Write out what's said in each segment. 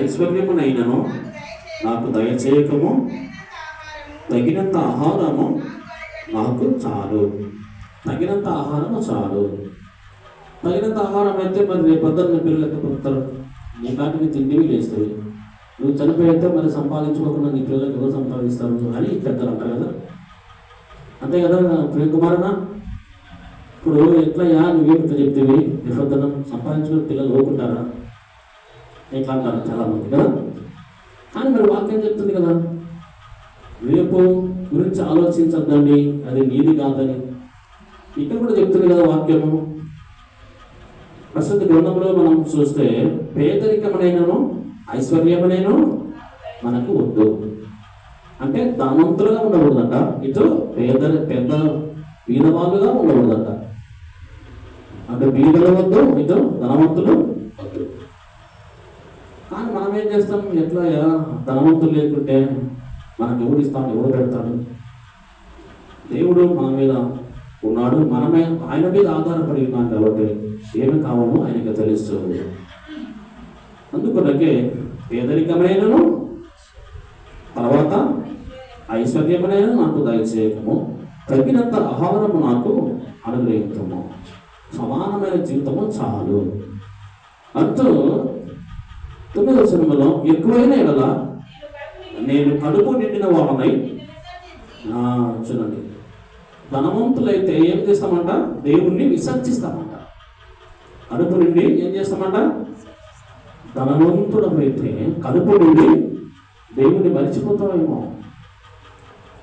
ఐశ్వర్యమునైనను నాకు దయచేయకము, తగినంత ఆహారము నాకు చాలు. తగినంత ఆహారము చాలు. తగినంత ఆహారం అయితే మరి రేపొద్దున పిల్లలు ఎత్తుకుంటారు, నీ కాటికి తిండివి లేస్తుంది. నువ్వు చనిపోయితే మరి సంపాదించుకోకుండా నీ పిల్లలకు ఎవరు సంపాదిస్తారు అని పెద్దలు అంటారు కదా. అంతే కదా ప్రియ కుమారనా? ఇప్పుడు ఎట్లయ్యా నువ్వేమిటో చెప్తేవి, రేపొద్దున సంపాదించుకుని పిల్లలు ఓకుంటారా ఇట్లా అంటారు చాలామంది కదా. కానీ మరి వాక్యం చెప్తుంది కదా, రేపు గురించి ఆలోచించద్దండి, అది నీది కాదని. ఇక్కడ కూడా చెప్తుంది కదా వాక్యము. ప్రస్తుత గ్రంథంలో మనం చూస్తే పేదరికమనైనను ఐశ్వర్యమనైను మనకు వద్దు అంటే ధనవంతులుగా ఉండకూడదంట, ఇటు పెద్ద బీదవాళ్ళుగా ఉండకూడదంట. అంటే బీదలు వద్దు, ఇటు ధనవంతులు వద్దు. కానీ మనం ఏం చేస్తాం, ఎట్లా ధనవంతులు లేకుంటే మనకు ఎవడు ఇస్తాడు, ఎవడు పెడతాడు? దేవుడు మన మీద ఉన్నాడు, మనమే ఆయన మీద ఆధారపడి ఉన్నాం కాబట్టి ఏమి కావాలో ఆయనకు తెలుస్తుంది. అందుకొనకే పేదరికమైనను తర్వాత ఐశ్వర్యమైన నాకు దయచేయకము, తగినంత ఆహారము నాకు అనుగ్రహించము, సమానమైన జీవితము చాలు అంటూ 9వ వచనములో ఎక్కువైన ఎడల నేను కడుపు నిండిన వాడనై. చూడండి, ధనవంతులైతే ఏం చేస్తామంట, దేవుణ్ణి విసర్జిస్తామంట. కడుపు నుండి ఏం చేస్తామంట, ధనవంతుడమైతే కడుపు నుండి దేవుణ్ణి మరిచిపోతామేమో.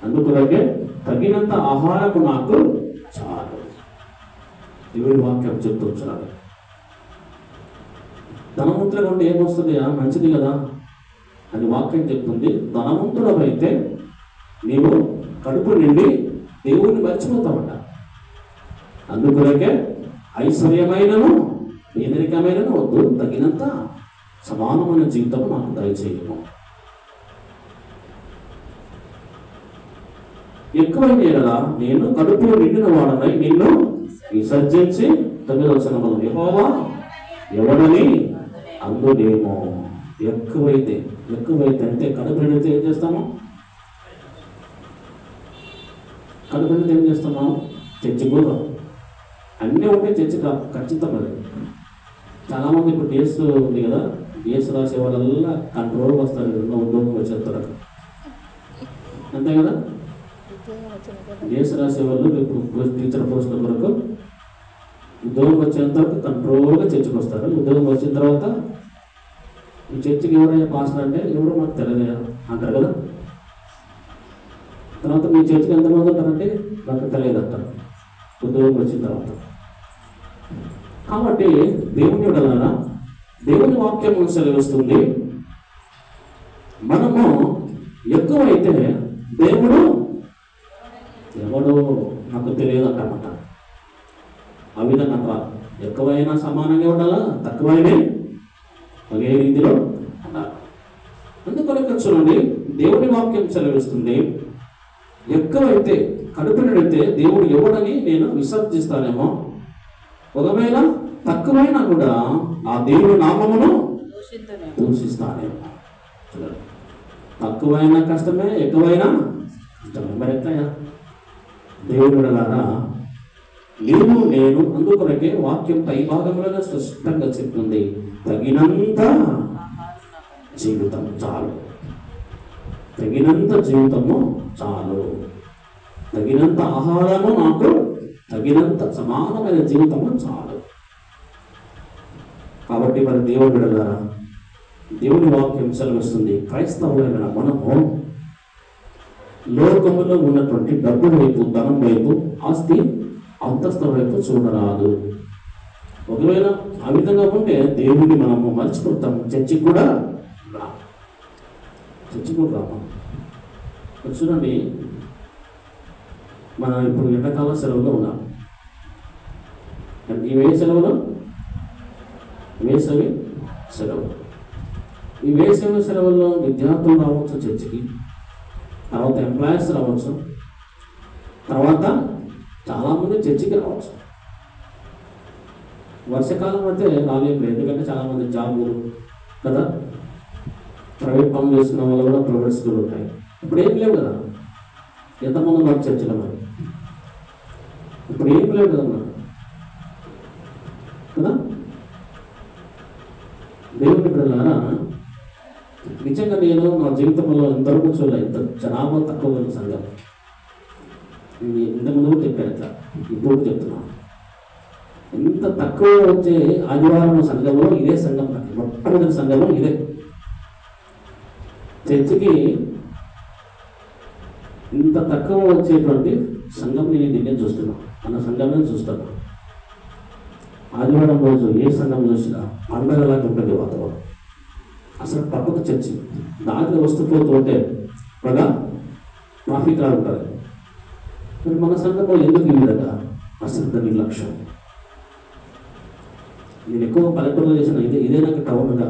అందుకొరకే తగినంత ఆహారము నాకు చాలు. దేవుడి వాక్యం చెప్తూ వచ్చారు. ధనవంతులుగా ఉంటే ఏమొస్తుంది, మంచిది కదా అని వాక్యం చెప్తుంది. ధనవంతుడమైతే నీవు కడుపు నిండి దేవుణ్ణి మర్చిపోతామంట. అందుకొరకే ఐశ్వర్యమైనను పేదరికమైనను వద్దు, తగినంత సమానమైన జీవితం నాకు దయచేయము. ఎక్కువైన ఎడలా నేను కడుపు నిండిన వాడనై నిన్ను విసర్జించి 9వ వచనములో యెహోవా ఎవడని అందునేమో. ఎక్కువైతే అంటే కడుపు నిండితే ఏం చేస్తాము, కడుపు నిండితే ఏం చేస్తున్నాము, చర్చి కూడా అన్నీ ఉంటే చర్చి ఖచ్చితమది. చాలామంది ఇప్పుడు డిఎస్ ఉంది కదా, డిఎస్ రాసే వాళ్ళల్లా కంట్రోల్గా వస్తారు, ఉద్యోగం వచ్చేస్తారు. అంతే కదా, డిఎస్ రాసే వాళ్ళు ఇప్పుడు టీచర్ పోస్టుల వరకు ఉద్యోగం వచ్చేంత వరకు కంట్రోల్గా చర్చికి వస్తారు. ఉద్యోగం వచ్చిన తర్వాత ఈ చర్చికి ఎవరైనా పాస్టర్ అంటే ఎవరో మాకు తెలియదు అంటారు కదా. తర్వాత మీ చర్చికి ఎంతమంది ఉంటారంటే నాకు తెలియదు అంటారు ఉద్యోగం వచ్చిన తర్వాత. కాబట్టి దేవుని వలన దేవుని వాక్యం సెలవిస్తుంది, మనము ఎక్కువైతే దేవుడు ఎవడో నాకు తెలియదు అంటామట. ఆ విధంగా అంటారు, ఎక్కువైనా సమానంగా ఉండాలా, తక్కువైనా ఒకే రీతిలో ఉండాలి. అందుకొరకు చూడండి, దేవుని వాక్యం సెలవిస్తుంది, ఎక్కువైతే కడుపు నిండితే దేవుడు ఎవడని నేను విసర్జిస్తానేమో, ఒకవేళ తక్కువైనా కూడా ఆ దేవుని నామమును దూషిస్తానేమో. చూడండి, తక్కువైనా కష్టమే, ఎక్కువైనా కష్టమే. మరి ఎట్లయా దేవుడు వలన నేను అందుకొరకే వాక్యం పై భాగంలో స్పష్టంగా చెప్తుంది, తగినంత జీవితం చాలు, తగినంత జీవితము చాలు, తగినంత ఆహారము నాకు, తగినంత సమానమైన జీవితము చాలు. కాబట్టి మరి దేవుడు వలన దేవుని వాక్యం సెలవిస్తుంది, క్రైస్తవులైన మనము లోకములో ఉన్నటువంటి డబ్బు వైపు, ధనం వైపు, ఆస్తి అంతస్తు వైపు చూడరాదు. ఒకవేళ ఆ విధంగా ఉంటే దేవుడిని మనము మర్చిపోతాం. చర్చికి కూడా రాము. చూడండి, మనం ఇప్పుడు ఎండాకాల సెలవులో ఉన్నాం. ఈ సెలవులో వేసవి సెలవు. ఈ వేసవి సెలవుల్లో విద్యార్థులు రావచ్చు చర్చికి, తర్వాత ఎంప్లాయీస్ రావచ్చు, తర్వాత చాలామంది చర్చికి రావచ్చు. వర్షాకాలం అయితే రాలేము, ఎందుకంటే చాలామంది జాబులు కదా, ప్రైవేట్ పనులు చేసుకున్న వాళ్ళు కూడా ప్రైవేట్ స్కూల్ ఉంటాయి. ఇప్పుడు ఏం లేవు కదా, ఎంతమంది ఉన్నారు చర్చలో మరి? ఇప్పుడు ఏం లేవు కదా కదా. దేవుని బిడ్డలారా, నిజంగా నేను నా జీవితంలో ఎంతవరకు చూడలే, ఇంత జనాభా తక్కువ సంఘం. ఇంతకుముందు చెప్పాను, ఇట్లా ఇప్పుడు చెప్తున్నాను. ఇంత తక్కువ వచ్చే ఆదివారం సంఘంలో ఇదే సంఘం, మొట్టమొదటి సంఘంలో ఇదే. చర్చికి ఇంత తక్కువ వచ్చేటువంటి సంఘం నేను దీన్నే చూస్తున్నాను, మన సంఘమే చూస్తాను. ఆదివారం రోజు ఏ సంఘం చూసినా పండగలాగా ఉంటుంది వాతావరణం. అసలు పక్కకు చర్చి దాంట్లో వస్తూ పోతూ ఉంటే బాగా ట్రాఫిక్ లా ఉంటుంది. మరి మన సంఘంలో ఎందుకు ఈ విధంగా అశ్రద్ధ నిర్లక్ష్యం? నేను ఎక్కువ పల్లెటూరులో చేసిన ఇదే నాకు టౌన్గా.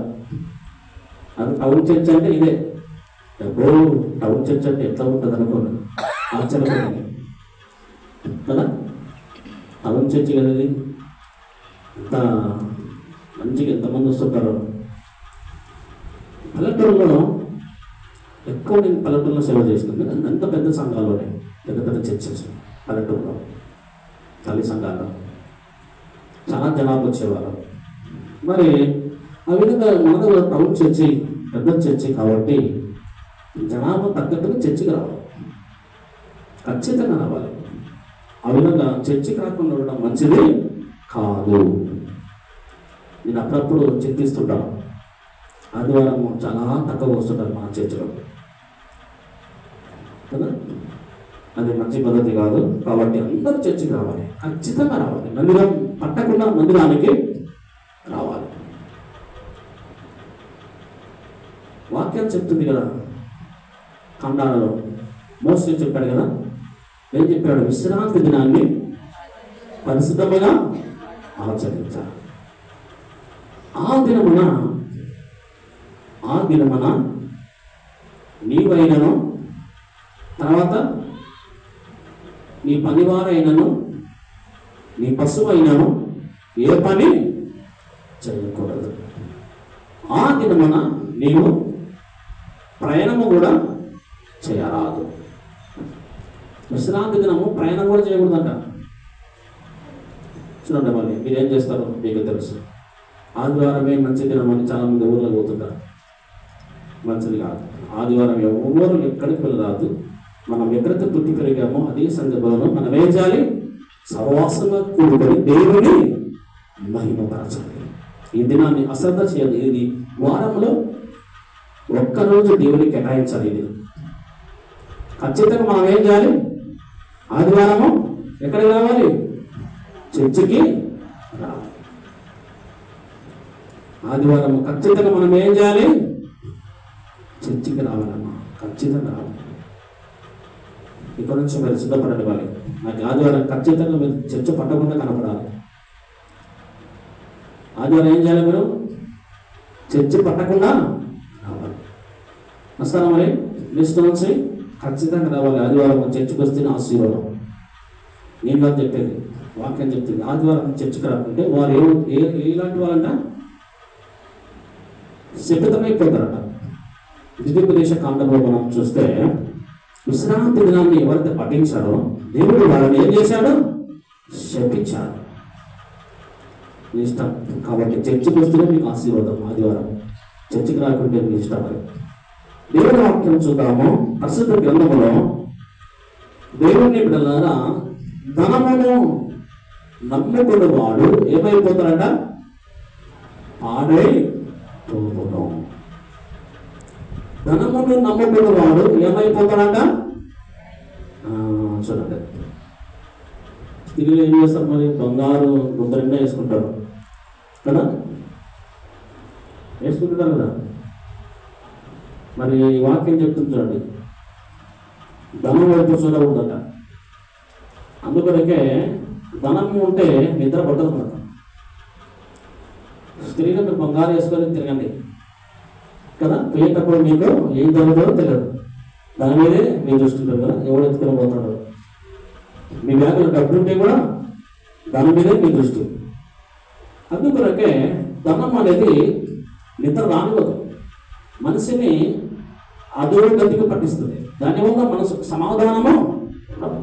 అది టౌన్ చర్చ్ అంటే ఇదే. ఎప్పుడో టౌన్ చర్చ్ అంటే ఎట్లా ఉంటుంది అనుకోండి, ఆశ్చర్యపోయింది కదా. టౌన్ చర్చ్ కదా ఇది, ఎంత మంచిగా ఎంతమంది వస్తుంటారో. పల్లెటూరులో ఎక్కువ నేను పల్లెటూరులో సేవ చేస్తున్నాను. ఎంత పెద్ద సంఘాల్లోనే పెద్ద పెద్ద చర్చెస్ పల్లెటూరులో, తల్లి సంఘాలు చాలా జనాభా వచ్చేవారు. మరి ఆ విధంగా మనకు టౌన్ చర్చి పెద్ద చర్చి కాబట్టి జనాభా తగ్గట్టుగా చర్చికి రావాలి, ఖచ్చితంగా రావాలి. ఆ విధంగా చర్చికి రాకుండా ఉండడం మంచిది కాదు. నేను అప్పుడప్పుడు చింతిస్తుంటాను, ఆదివారం చాలా తక్కువ వస్తుంటారు మన చర్చిలో కదా. అది మంచి పద్ధతి కాదు. కాబట్టి అందరూ చర్చికి రావాలి, ఖచ్చితంగా రావాలి. మందిరం పట్టకుండా మందిరానికి రావాలి. వాక్యం చెప్తుంది కదా, ఖండాలలో మోసే చెప్పాడు కదా, ఏం చెప్పాడు? విశ్రాంతి దినాన్ని పరిశుద్ధముగా ఆచరించాలి. ఆ దినమున నీవైనను, తర్వాత నీ పనివారైనను, నీ పశువు అయినను ఏ పని చేయకూడదు. ఆ దినమున నీవు ప్రయాణము కూడా చేయరాదు. విశ్రాంతి దినము ప్రయాణం కూడా చేయకూడదంట. చూడండి, మళ్ళీ మీరేం చేస్తారో మీకు తెలుసు. ఆదివారమే మంచి దినం అని చాలా మంది ఊర్లో పోతుంటారు. మంచిది కాదు. ఆదివారం ఎవరు ఎక్కడికి వెళ్ళరాదు. మనం ఎక్కడైతే పుట్టి పెరిగామో అదే సందర్భంలో మనం ఏం చేయాలి? సహవాసంగా కూడుకొని దేవుని మహిమపరచాలి. ఈ దినాన్ని అశ్రద్ధ చేయాలి. ఇది వారంలో ఒక్కరోజు దేవుని కేటాయించాలి. ఇది ఖచ్చితంగా మనం ఏం చేయాలి? ఆదివారము ఎక్కడికి రావాలి? చర్చికి రావాలి. ఆదివారం ఖచ్చితంగా మనం ఏం చేయాలి? చర్చికి రావాలమ్మా, ఖచ్చితంగా రావాలి. ఇక్కడ నుంచి మీరు సిద్ధపడండి. వాళ్ళు నాకు ఆదివారం ఖచ్చితంగా మీరు చర్చ పట్టకుండా కనపడాలి. ఆదివారం ఏం చేయాలి? మీరు చర్చి పట్టకుండా రావాలి. వస్తారా? మరి లిస్ట్ నుంచి ఖచ్చితంగా రావాలి. ఆదివారం చర్చికి వస్తేనే ఆశీర్వాదం. నేను కాదు చెప్పేది, వాక్యం చెప్తుంది. ఆదివారం చర్చికి రాకుంటే వారు ఎలాంటి వాళ్ళంట? శపితమైపోతారట. ద్వితీయోపదేశ కాండంలో మనం చూస్తే విశ్రాంతి దినాన్ని ఎవరైతే పఠించారో దేవుడు వాళ్ళని ఏం చేశాడు? శపించాడు. ఇష్టం కాబట్టి చర్చికి వస్తేనే మీకు ఆశీర్వాదం. ఆదివారం చర్చికి రాకుంటే మీ ఇష్టం. దేవుని వాక్యం చూద్దాము. పరిశుద్ధ గ్రంథములో దేవుని బిడ్డలారా, ధనమును నమ్ముకుని వాడు ఏమైపోతాడంట? పాడైపోతాడు. ధనమును నమ్ముకుని వాడు ఏమైపోతాడంట? చూడండి, స్త్రీలు ఏం చేస్తారు? మరి బంగారు ముద్రనే వేసుకుంటారు కదా, వేసుకుంటారు కదా. మరి వాక్యం చెప్తుంది చూడండి, ధనం వైపు చూడకూడదట. అందుకొరకే ధనం ఉంటే నిద్ర పట్టదు మనకు. స్త్రీలు మీరు బంగారు వేసుకొని తిరగండి కదా, పోయేటప్పుడు మీకు ఏం జరుగుతుందో తెలియదు. దాని మీదే మీరు చూస్తుంటారు కదా, ఎవడు ఎత్తుకొని పోతాడు. మీ బ్యాగులో డబ్బులు ఉంటే కూడా దాని మీదే మీ దృష్టి. అందుకొరకే ధనం అనేది నిద్ర రానివ్వదు. మనిషిని అధోగతికి పట్టిస్తుంది. దానివల్ల మనసు సమాధానము ఉండదు.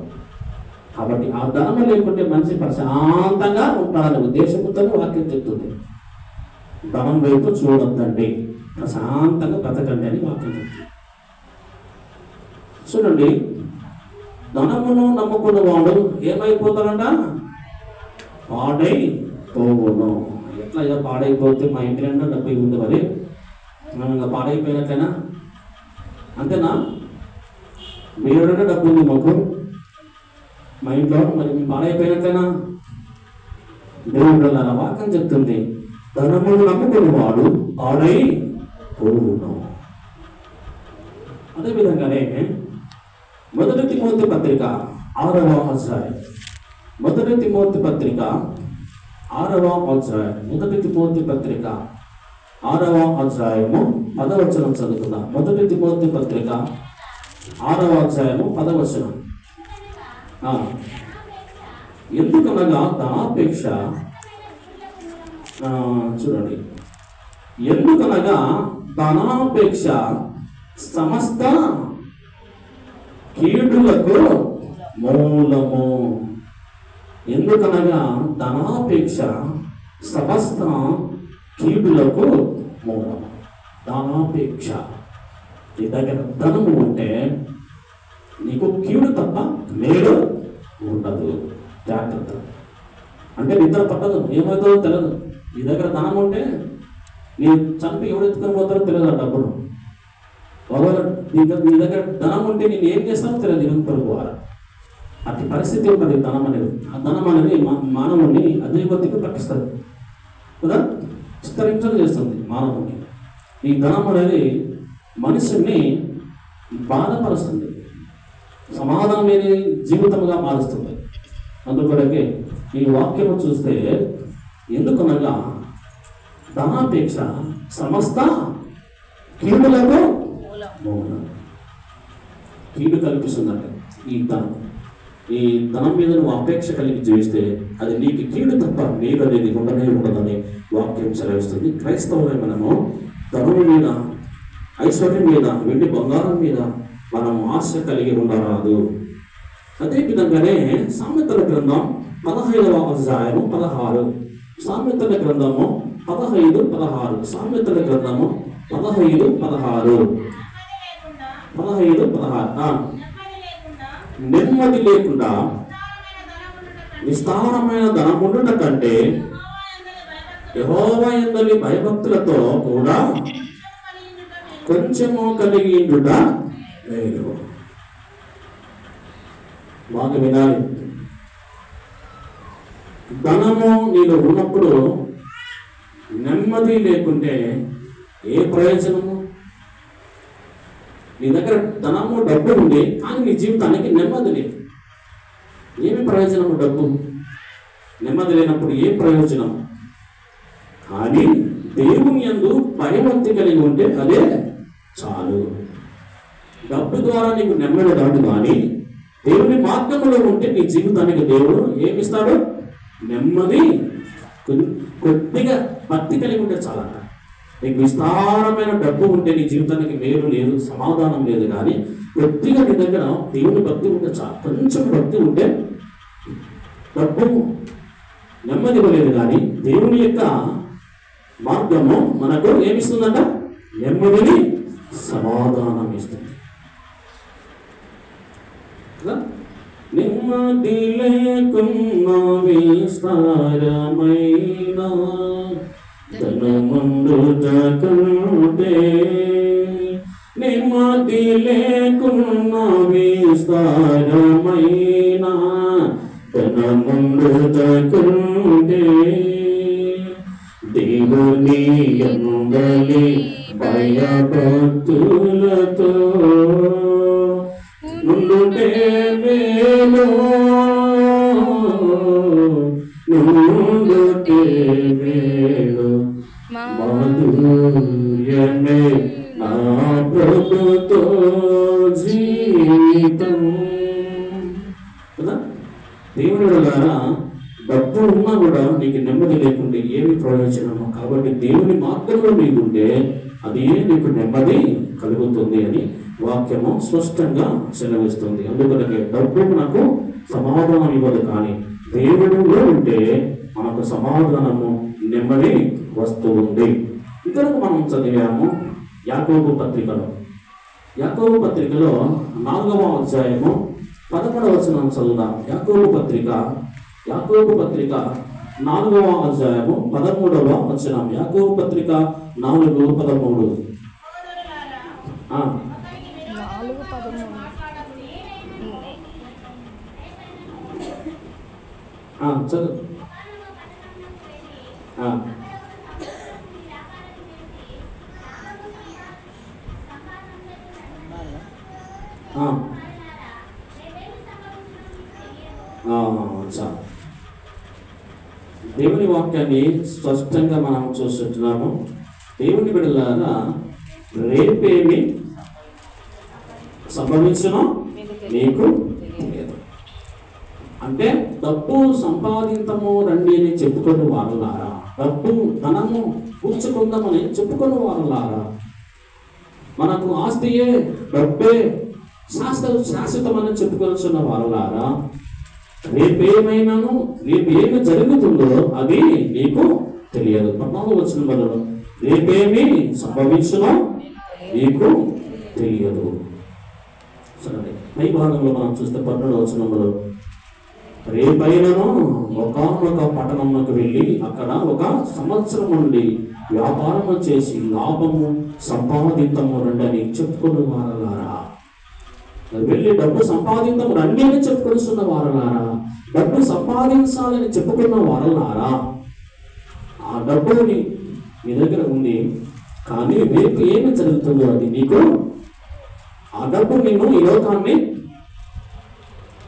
కాబట్టి ఆ ధనము లేకుంటే మనిషి ప్రశాంతంగా ఉంటాడని ఉద్దేశంతో వాక్యం చెప్తుంది. ధనం వైపు చూడొద్దండి, ప్రశాంతంగా బ్రతకండి అని వాక్యం చెప్తుంది. చూడండి, ధనమును నమ్ముకున్న వాడు ఏమైపోతాడంట? పాడైపోవును. ఎట్లా పాడైపోతే మా ఇంటి నిండా డబ్బు ఉంది, మరి మనం ఇంకా పాడైపోయినట్లయినా అంతేనా? మీరు డబ్బు ఉంది మాకు మా ఇంట్లో, మరి మేము పాడైపోయినట్లయినా? దేవుడు వాక్యం చెప్తుంది, ధనమును నమ్ముకుని వాడు పాడైపోవును. అదేవిధంగానే మొదటి తిమోతి పత్రిక 6వ అధ్యాయం, మొదటి తిమోతి పత్రిక 6వ అధ్యాయం, మొదటి తిమోతి పత్రిక 6వ అధ్యాయము 10వ వచనం చదువుకుందాం. మొదటి తిమోతి పత్రిక 6వ అధ్యాయము 10వ వచనం. ఎందుకనగా ధనాపేక్ష, చూడండి, ఎందుకనగా ధనాపేక్ష సమస్త కీడులకు మూలము. ఎందుకనగా ధనాపేక్ష సమస్త కీడులకు మూలము. ధనాపేక్ష, నీ దగ్గర ధనము ఉంటే నీకు కీడు తప్ప మేలు ఉండదు. జాగ్రత్త. అంటే నిద్ర పట్టదు, ఏమవుతుందో తెలియదు. నీ దగ్గర ధనం ఉంటే నీ చంపి ఎవరు ఎత్తుకొని పోతారో తెలియదు. డబ్బులు ఒకవేళ నీ దగ్గర ధనం ఉంటే నేను ఏం చేస్తానో తెలియదు, ఇరుగు పోవాలి. అట్టి పరిస్థితి ఉంటుంది ధనం అనేది. ఆ ధనం అనేది మానవుడిని అధోగతికి పట్టిస్తుంది కదా, విస్తరించడం చేస్తుంది మానవుడిని. ఈ ధనం అనేది మనుషుల్ని బాధపరుస్తుంది, సమాధానం లేని జీవితంగా మారుస్తుంది. అందుకొరకే ఈ వాక్యము చూస్తే, ఎందుకనగా ధనాపేక్ష సమస్త కీడులకు మూలం. కీడు కల్పిస్తుందంట ఈ ధనం. ఈ ధనం మీద నువ్వు అపేక్ష కలిగి జీవిస్తే అది నీకు కీడు తప్ప మేలు అనేది ఉండనే ఉండదని వాక్యం సెలవిస్తుంది. క్రైస్తవులై మనము ధనం మీద, ఐశ్వర్యం మీద, వెండి బంగారం మీద మనం ఆశ కలిగి ఉండరాదు. అదేవిధంగానే సామెతల గ్రంథం 15వ అధ్యాయము 16, సామెతల గ్రంథము 15:16, సామెతల గ్రంథము 15:16, 15:16. నెమ్మది లేకుండా విస్తారమైన ధనం ఉండుట కంటే యెహోవా యందలి భయభక్తులతో కూడా కొంచెము కలిగి ఉండుట మేలు. బాగా వినాలి. ధనము నీలో ఉన్నప్పుడు నెమ్మది లేకుంటే ఏ ప్రయోజనము? నీ దగ్గర ధనము, డబ్బు ఉంది కానీ నీ జీవితానికి నెమ్మది లేదు. ఏమి ప్రయోజనము? డబ్బు నెమ్మది లేనప్పుడు ఏ ప్రయోజనం? కానీ దేవుని యందు భయభక్తి కలిగి ఉంటే అదే చాలు. డబ్బు ద్వారా నీకు నెమ్మది రాదు, కానీ దేవుని మార్గంలో ఉంటే నీ జీవితానికి దేవుడు ఏమిస్తాడు? నెమ్మది. కొద్దిగా భక్తి కలిగి ఉంటే చాలన్న. నీకు విస్తారమైన డబ్బు ఉంటే నీ జీవితానికి మేలు లేదు, సమాధానం లేదు. కానీ కొద్దిగా నీ దగ్గర దేవుని భక్తి ఉంటే చాలు. కొంచెం భక్తి ఉంటే డబ్బు నెమ్మది ఇవ్వలేదు, కానీ దేవుని యొక్క మార్గము మనకు ఏమిస్తుందంట? నెమ్మదిని, సమాధానం ఇస్తుంది. నెమ్మది లేకున్నా విస్తారమైన ధనముండుట కంటే, నెమ్మది లేకున్నా విస్తారమైన ధనముండుట కంటే, దేవుని యందలి భయభక్తులతో నుండుటే మేలు, నుండుటే మేలు. మాధుర్యమే నా ప్రభుతో జీవితం కదా. దేవుని ద్వారా డబ్బు ఉన్నా కూడా నీకు నెమ్మది లేకుంటే ఏమి ప్రయోజనము? కాబట్టి దేవుని మార్గంలో నీకుంటే అది నీకు నెమ్మది కలుగుతుంది అని వాక్యము స్పష్టంగా సెలవిస్తుంది. అందుకనే డబ్బు మనకు సమాధానం ఇవ్వదు, కానీ దేవుడిలో ఉంటే మనకు సమాధానము, నెమ్మది వస్తూ ఉంది. ఇతరులకు మనం చదివాము యాకోబు పత్రికలో. యాకోబు పత్రికలో 4వ అధ్యాయము 11వ వచనం చదువుదాం. యాకోబు పత్రిక 4వ అధ్యాయము 13వ వచనం. యాకోబు పత్రిక 4:13. చదువు. దేవుని వాక్యాన్ని స్పష్టంగా మనం చూస్తున్నాము. దేవుని బిడ్డలారా, రేపేమి సంభవించునో మీకు తెలియదు. అంటే డబ్బు సంపాదించము రండి అని చెప్పుకొని వారులారా, డబ్బు ధనము కూర్చుకుందామని చెప్పుకొని వారులారా, మనకు ఆస్తియే డబ్బే శాశ్వతమని చెప్పుకొచ్చున్న వారులారా, రేపేమి జరుగుతుందో అది నీకు తెలియదు. 14వ వచనంలో రేపేమి సంభవించునో నీకు తెలియదు. సరే, పై భాగంలో మనం చూస్తే 12వ వచనంలో రేపైనను ఒకానొక పట్టణంలోకి వెళ్ళి అక్కడ 1 సంవత్సరం నుండి వ్యాపారము చేసి లాభము సంపాదితము రండని చెప్పుకున్న వారలారా, వెళ్ళి డబ్బు సంపాదించము రండి అని చెప్పుకొస్తున్న వారలారా, డబ్బు సంపాదించాలని చెప్పుకున్న వారలారా, ఆ డబ్బుని మీ దగ్గర ఉంది, కానీ రేపు ఏమి జరుగుతుందో అది నీకు, ఆ డబ్బు నేను ఈ లోకాన్ని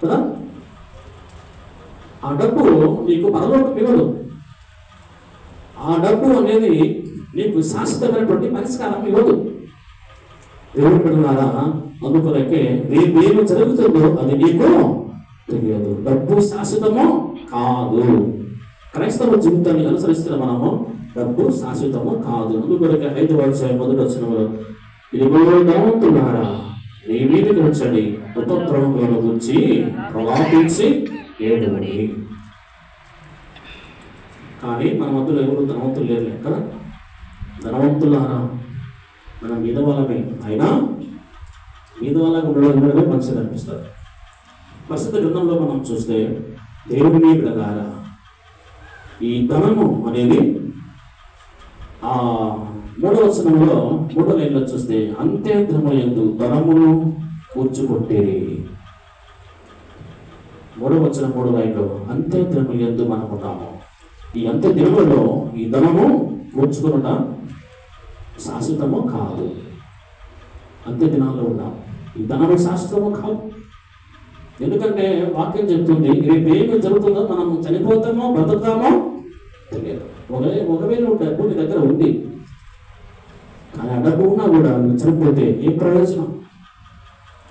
కదా, ఆ డబ్బు నీకు పరలోకం ఇవ్వదు. ఆ డబ్బు అనేది నీకు శాశ్వతమైనటువంటి పరిష్కారం ఇవ్వదు. దేవుని బిడ్డలారా, అందుకొరకే రేపు ఏమి జరుగుతుందో అది నీకు తెలియదు. డబ్బు శాశ్వతము కాదు. క్రైస్తవ జీవితాన్ని అనుసరిస్తున్న మనము డబ్బు శాశ్వతము కాదు. అందుకొరకే 5వ అధ్యాయం 1వ వచనంలో ఇదిగో ధనవంతులారా, నీ మీదకి వచ్చడి ఉపద్రవములను గురించి ప్రలాపించి ఏడువడి. కానీ మన మధ్యలో ఎవరు ధనవంతులు లేరు లెక్క. ధనవంతులారా, మనం మీద వాళ్ళమే, అయినా మీద వాళ్ళకి ఉండడం మంచిది అనిపిస్తుంది. పరిశుద్ధ గ్రంథంలో మనం చూస్తే దేవుని బిడ్డలారా, ఈ ధనము అనేది 3వ వచనంలో 3వ లైన్లో చూస్తే అంత్యదినములందు ధనమును కూర్చుకొట్టేది. 3వ వచనం 3వ లైన్లో అంత్యదినములందు మనం ఉన్నాము. ఈ అంత్యదినములలో ఈ ధనము కూర్చుకొనుట శాశ్వతము కాదు. అంత్య దినాల్లో ఉన్నాం. ఈ ధనము శాశ్వతము కాదు. ఎందుకంటే వాక్యం చెప్తుంది రేపు ఏమి జరుగుతుందో, మనం చనిపోతామో బ్రతుకుతామో తెలియదు. ఒకవేళ డబ్బు నీ దగ్గర ఉంది, కానీ ఆ డబ్బు ఉన్నా కూడా నువ్వు చనిపోతే ఏ ప్రయోజనం?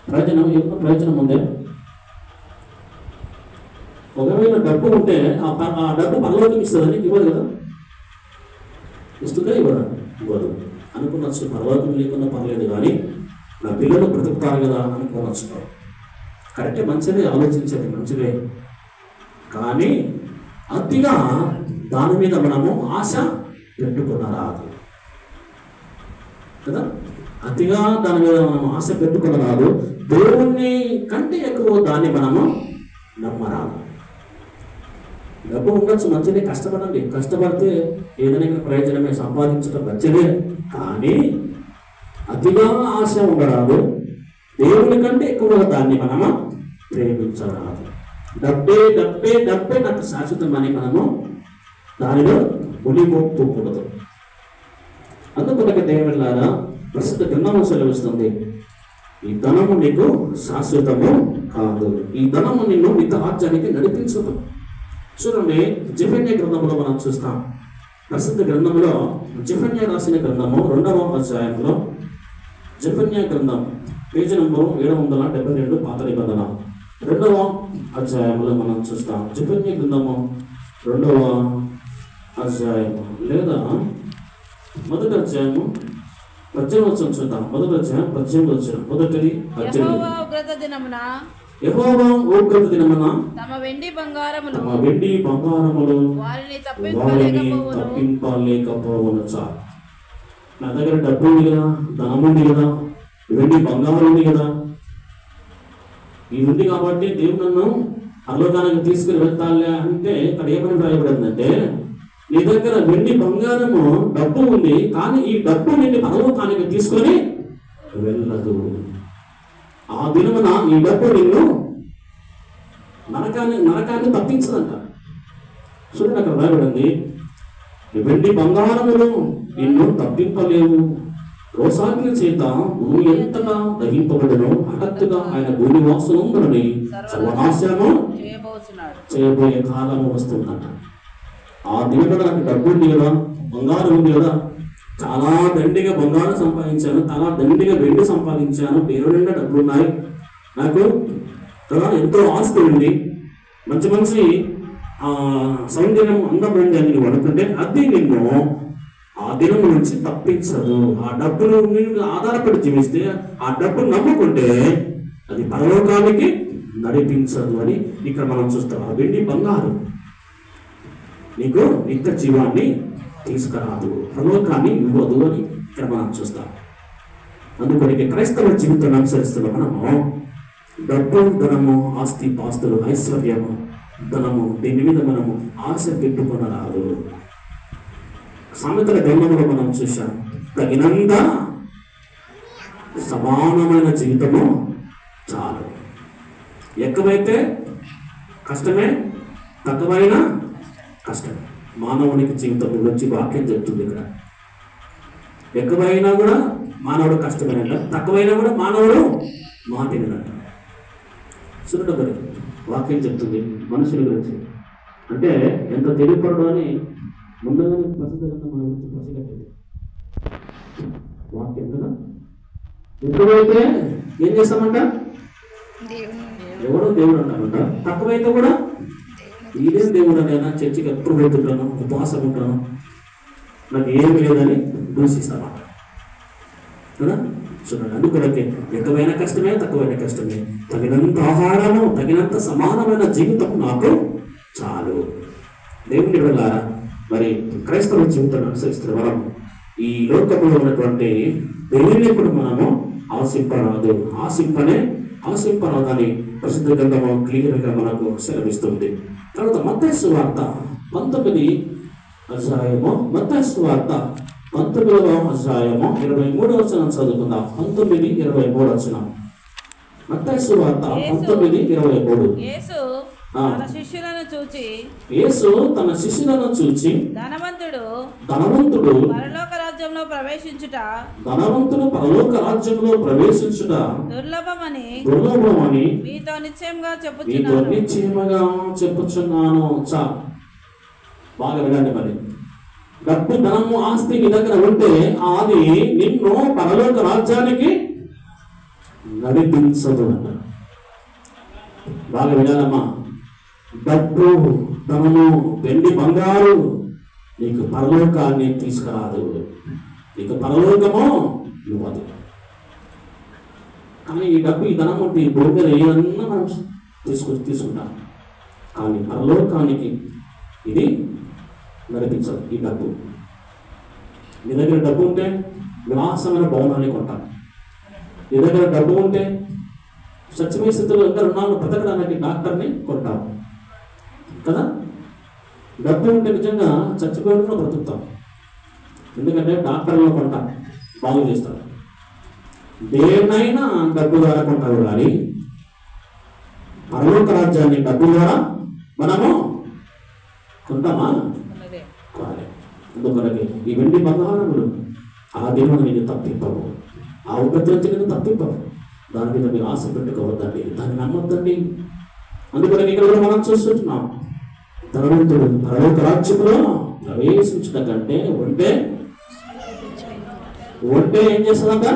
ప్రయోజనం ఉందే? ఒకవేళ డబ్బు ఉంటే ఆ డబ్బు పరలోకం ఇస్తుందని ఇవ్వదు కదా. ఇస్తుందా? ఇవ్వదు. అనుకున్నచ్చు పరలోకం లేకుండా పర్లేదు, కానీ నా పిల్లలు బ్రతుకుతారు కదా అనుకోవచ్చు. కరెక్టే, మంచిదే, ఆలోచించేది మంచిదే. కానీ అతిగా దాని మీద మనము ఆశ పెట్టుకునరాదు కదా. అతిగా దాని మీద మనం ఆశ పెట్టుకునరాదు. దేవుణ్ణి కంటే ఎక్కువ దాన్ని మనము నమ్మరాదు. డబ్బు ఉండొచ్చు, మంచిదే, కష్టపడండి. కష్టపడితే ఏదైనా ప్రయోజనమే, సంపాదించడం మంచిదే. కానీ అతిగా ఆశ ఉండరాదు. దేవుని కంటే ఎక్కువగా దాన్ని మనము ప్రేమించరాదు. డబ్బే డబ్బే డబ్బే నాకు శాశ్వతం అని మనము దానిలో ఉనిపోకూడదు. అందుకొనక దేవులారా, ప్రస్తుత గ్రంథము సెలవిస్తుంది ఈ ధనము నీకు శాశ్వతము కాదు. ఈ ధనము నిన్ను మిగతా రాజ్యానికి నడిపించదు. చూడండి, జెఫన్యా గ్రంథంలో మనం చూస్తాం. ప్రసిద్ధ గ్రంథంలో జెఫన్యా రాసిన గ్రంథము 2వ అధ్యాయంలో, జెఫన్యా గ్రంథం పేజీ నంబరు 772 పాత నిబంధన 2వ అధ్యాయంలో మనం చూస్తాం. జెఫన్యా గ్రంథము 2వ అధ్యాయము లేదా మొదటి అధ్యాయము 18 వచనం చూద్దాం. మొదటి అధ్యాయం 18 వచనం. మొదటిది 18. యెహోవా ఉగ్రత దినమున తమ వెండి బంగారములు వారిని తప్పింపలేకపోవును. చాలు. నా దగ్గర డబ్బు ఉంది కదా, ధనం ఉంది కదా, వెండి బంగారం ఉంది కదా, ఇది ఉంది కాబట్టి దేవుడు నన్ను పరలోకానికి తీసుకుని వెళ్తాలే అంటే ఇక్కడ ఏమని రాయబడిందంటే, నీ దగ్గర వెండి బంగారము డబ్బు ఉంది, కానీ ఈ డబ్బు నిన్ను పరలోకానికి తీసుకొని వెళ్ళదు. ఆ దినమున ఈ డబ్బు నిన్ను నరకాన్ని తప్పించదంట. చూడండి, అక్కడ రాయబడింది, వెండి బంగారములు నిన్ను తప్పింపలేవు. రోసాగ్ని చేత భూమి ఎంతగా దహింపబడను, హఠాత్తుగా ఆయన భూనివాసులందరినీ సర్వనాశనము చేయబోయే కాలము వస్తుందంట. ఆ దినమున నాకు డబ్బు ఉంది కదా, బంగారం ఉంది కదా, చాలా దండిగా బంగారం సంపాదించాను, చాలా దండిగా వెండి సంపాదించాను, పేరు నిండా డబ్బులు ఉన్నాయి, నాకు ఎంతో ఆస్తి ఉంది, మంచి మంచి సౌందర్యం అందమైంది అని నువ్వు అనుకుంటే అది నిన్ను ఆ దినం నుంచి తప్పించదు. ఆ డబ్బును మీరు ఆధారపడి జీవిస్తే, ఆ డబ్బును నమ్ముకుంటే అది పరలోకానికి నడిపించదు అని ఇక్కడ మనం చూస్తాం. ఆ వెండి బంగారం నీకు నిత్య జీవాన్ని తీసుకురాదు, పరలోకాన్ని ఇవ్వదు అని ఇక్కడ మనం చూస్తాం. అందుకని క్రైస్తవ జీవితాన్ని అనుసరిస్తున్న మనము డబ్బు, ధనము, ఆస్తి పాస్తులు, ఐశ్వర్యము, ధనము, దీని మీద మనము ఆశ పెట్టుకొనరాదు. సామెతల గ్రంథంలో మనం చూసాం, తగినంత సమానమైన జీవితము చాలు. ఎక్కువైతే కష్టమే, తక్కువైనా కష్టమే. మానవునికి జీవితం గురించి వాక్యం చెప్తుంది ఇక్కడ. ఎక్కువైనా కూడా మానవుడు కష్టమేనంట, తక్కువైనా కూడా మానవుడు మాటినంట. చూడండి, వాక్యం చెప్తుంది మనుషుల గురించి. అంటే ఎంత తెలియపడడం అని ముందుగానే ప్రసిద్ధంగా మన గురించి పసిగట్టేది వాక్యం కదా. ఎక్కువైతే ఏం చేస్తామంట, ఎవడో దేవుడు అంటామంట. తక్కువైతే కూడా ఇదేం దేవుడు అనైనా చర్చికి ఎప్పుడు పోతుంటాను, ఉపవాసం ఉంటాను, నాకు ఏమి లేదని దూషిస్తామాట కదా. చూడండి, అందుకొరకే ఎక్కువైన కష్టమే, తక్కువైన కష్టమే, తగినంత ఆహారము, తగినంత సమానమైన జీవితం నాకు చాలు. దేవుని వెళ్ళారా, మరి క్రైస్తవ జీవితాన్ని అనుసరిస్తున్న మనం ఈ లోకంలో ఉన్నటువంటి దేవుని కూడా మనము ఆశింపరాదని ప్రసిద్ధ గ్రంథము క్లియర్గా మనకు సెలవిస్తుంది. తర్వాత మత్తయి సువార్త 19వ అధ్యాయము 23వ వచనం చదువుకుందాం. 19:23 వచనం. మత్తయి సువార్త 19:23. యేసు తన శిష్యులను చూచి ధనవంతుడు పరలోక రాజ్యంలో ప్రవేశించుట దుర్లభమని మీతో నిశ్చయముగా చెప్పుచున్నాను. చాలు, బాగా వినండి. మరి డబ్బు, ధనము, ఆస్తి నీ దగ్గర ఉంటే అది నిన్ను పరలోక రాజ్యానికి నడిపించదు అన్న. బాగా వినాలమ్మా. డబ్బు, ధనము, వెండి, బంగారు నీకు పరలోకాన్ని తీసుకురాదు, నీకు పరలోకము ఇవ్వదు. కానీ ఈ డబ్బు, ఈ ధనం ఉంటే ఈ భూమి మీద ఏదన్నా మనం తీసుకుంటాం, కానీ పరలోకానికి ఇది నడిపించదు. ఈ డబ్బు, నీ దగ్గర డబ్బు ఉంటే విలాసమైన భవనాన్ని కొంటాం, నీ దగ్గర డబ్బు ఉంటే సత్యమైన స్థితిలో ఇంకా 2 నాలుగు బ్రతకడానికి డాక్టర్ని కొంటాం కదా. డబ్బు ఉంటే నిజంగా చచ్చిపోయిన బ్రతుకుతాం, ఎందుకంటే డాక్టర్లో కొంటాం, బాగు చేస్తారు. దేన్నైనా డబ్బు ద్వారా కొంటారు, కానీ పరలోక రాజ్యాన్ని డబ్బు ద్వారా మనము కొంటామా? అందుకొరకే ఈ వెండి బంగారములు ఆ దేవుడు నేను తప్పిప్పవు, ఆ ఉపద్రవం నేను తప్పిప్పవు. దాని మీద మీరు ఆశ పెట్టుకోవద్దండి, దాన్ని నమ్మొద్దండి. అందుకని ఇక్కడ మనం చూస్తున్నాం, ధనవంతుడు పరలోక రాజ్యములో ప్రవేశించడం కంటే ఒంటే ఏం చేస్తుందంట,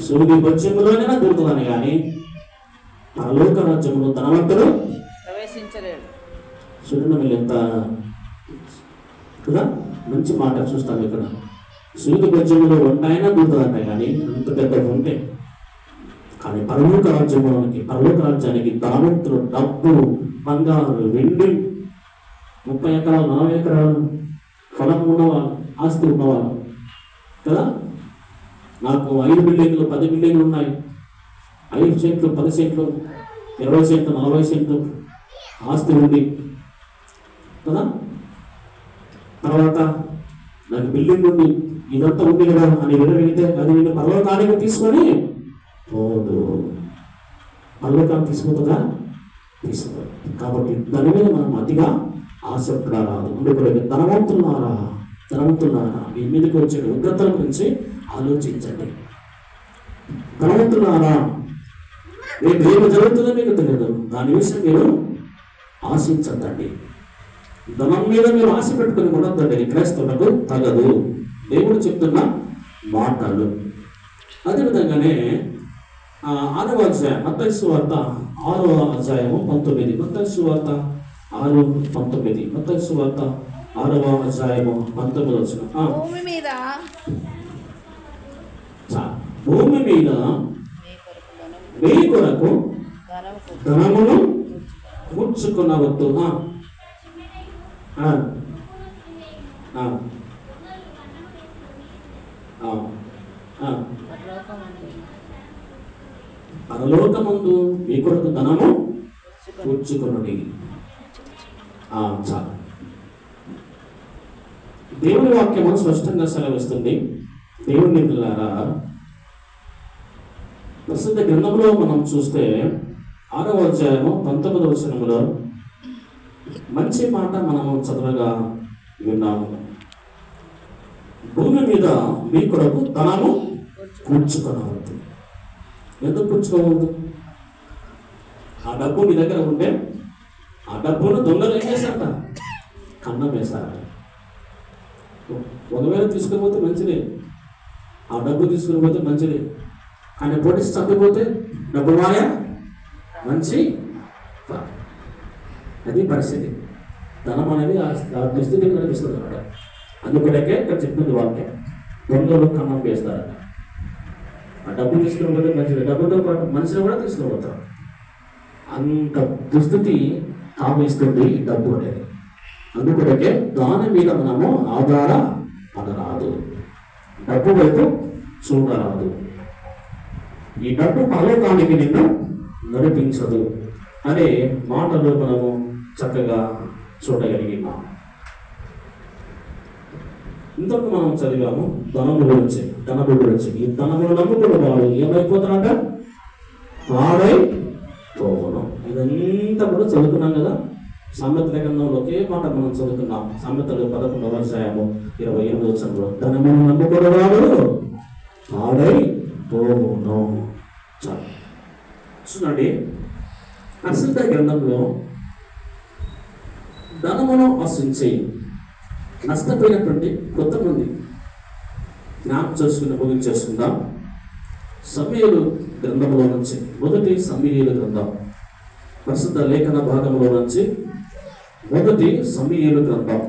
సూది బెజ్జంలోనైనా దొరుకుతుందని, కానీ పరలోక రాజ్యంలో ధనవంతుడు సూర్యుని మీద ఎంత కదా మంచి మాట చూస్తాం ఇక్కడ. సూర్యుడి గజ్జంలో వంటైనా దూరుతుందంట, కానీ అంత పెద్ద ఉంటే. కానీ పరలోక రాజ్యానికి ధనవంతులు, డబ్బు, బంగారు, వెండి, 30 ఎకరాలు 40 ఎకరాలు పొలం ఉన్నవాళ్ళు, ఆస్తి ఉన్నవాళ్ళు కదా. నాకు 5 బిల్డింగ్లు 10 బిల్డింగ్లు ఉన్నాయి, 5 సెంట్లు 10 సెంట్లు 20 సెంట్లు 40 సెంట్లు ఆస్తి ఉంది కదా. తర్వాత నాకు బిల్డింగ్ ఉంది, ఇదంతా ఉంది కదా అని వినవిగితే అది నేను పరలోకానికి తీసుకొని పోదు. పరలోకానికి తీసుకుంటుందా? తీసుకోదు. కాబట్టి దాని మీద మనం అతిగా ఆసక్తురారాదు. అందుకే ధనవంతులారా మీ మీదకి వచ్చే ఉగ్రతల గురించి ఆలోచించండి. ధనవంతులారా, రేపు ఏమి జరుగుతుందో మీకు తెలియదు, దాని విషయం మీరు ఆశించద్దండి. ధనం మీద మీరు ఆశ పెట్టుకుని ఉండొద్దండి, క్రైస్తవులకు తగదు. దేవుడు చెప్తున్న మాటలు. అదేవిధంగానే 6వ అధ్యాయం మత్తయి సువార్త 6వ అధ్యాయము 19. మత్తయి సువార్త 6:19. మత్తయి సువార్త 6వ అధ్యాయము 19. భూమి మీద మీ కొరకు ధనమును కూర్చుకున్నవద్దు. పరలోకమందు మీ కొరకు ధనము కూర్చుకున్నది. చాలు. దేవుని వాక్యము స్పష్టంగా సెలవిస్తుంది. దేవుని పిల్లారా, ప్రసిద్ధ గ్రంథంలో మనం చూస్తే 6వ అధ్యాయము 19వ వచనములో మంచి మాట మనము చదవగా విన్నాము. భూమి మీద మీ కొరకు ధనము కూర్చుకోవద్దు. ఎందుకు కూర్చుకోవద్దు? ఆ డబ్బు మీ దగ్గర ఉంటే ఆ డబ్బును దొంగలు ఏం చేశారట? కన్నం వేశారట. ఒకవేళ తీసుకుని పోతే మంచిదే, ఆ డబ్బు తీసుకుని పోతే మంచిదే. కానీ పొడిచి చంపిపోతే డబ్బు మాయ, మంచి అది పరిస్థితి. ధనం అనేది ఆ దుస్థితిని కనిపిస్తుంది అన్నమాట. అందుకనే ఇక్కడ చెప్తుంది వాక్యం, దొంగలు కన్నం వేస్తారట. ఆ డబ్బు తీసుకుని పోతే మంచిది, డబ్బుతో పాటు మనిషిని కూడా తీసుకుని పోతారు. అంత దుస్థితి తామిస్తుంది ఈ డబ్బు అనేది. అందుకొరకే దాని మీద మనము ఆధారపడరాదు, డబ్బు వైపు చూడరాదు. ఈ డబ్బు పరలోకానికి నిన్ను నడిపించదు అనే మాటలు మనము చక్కగా చూడగలిగినాం. ఇంతకు మనం చదివాము ధనము గురించి. ఈ ధనమును నమ్ముకున్న వాడు ఏమైపోతాడంట? పాడైపోవను. ఇదంతా కూడా చదువుకున్నాం కదా. సామెతల గ్రంథంలో ఒకే మాట మనం చదువుకున్నాం. సామెతలు 11వ అధ్యాయము 28వ వచనంలో ధనమును నమ్ముకున్న వాడు పాడైపోవును. చాలు. చూడండి, ప్రసిద్ధ గ్రంథంలో ధనమును ఆశించి నష్టపోయినటువంటి కొంతమంది జ్ఞాపకం ముగించేసుకుందాం. సమూయేలు గ్రంథంలో నుంచి, మొదటి సమూయేలు గ్రంథం, ప్రసిద్ధ లేఖన భాగంలో నుంచి మొదటి సమూయేలు గ్రంథం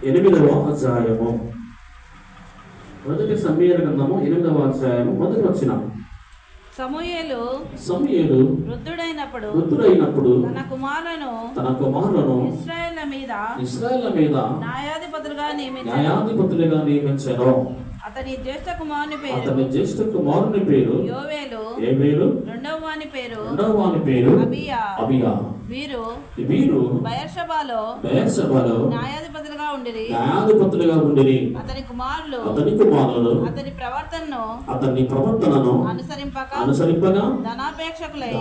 8వ అధ్యాయము. మొదటి సమూయేలు గ్రంథము 8వ అధ్యాయము మొదటి వచనం. సమూయేలు వృద్ధుడైనప్పుడు తన కుమారులను ఇశ్రాయేలు మీద న్యాయాధిపతులుగా నియమించెను. అతని జ్యేష్ఠ కుమారుని పేరు యోవేలు, రెండవ వాని పేరు అబియా. వీరు బయర్షెబాలో న్యాయాధిపతులుగా ఉండిరి. అతని కుమారులు అతని ప్రవర్తనను అనుసరింపగా ధనాపేక్షకులై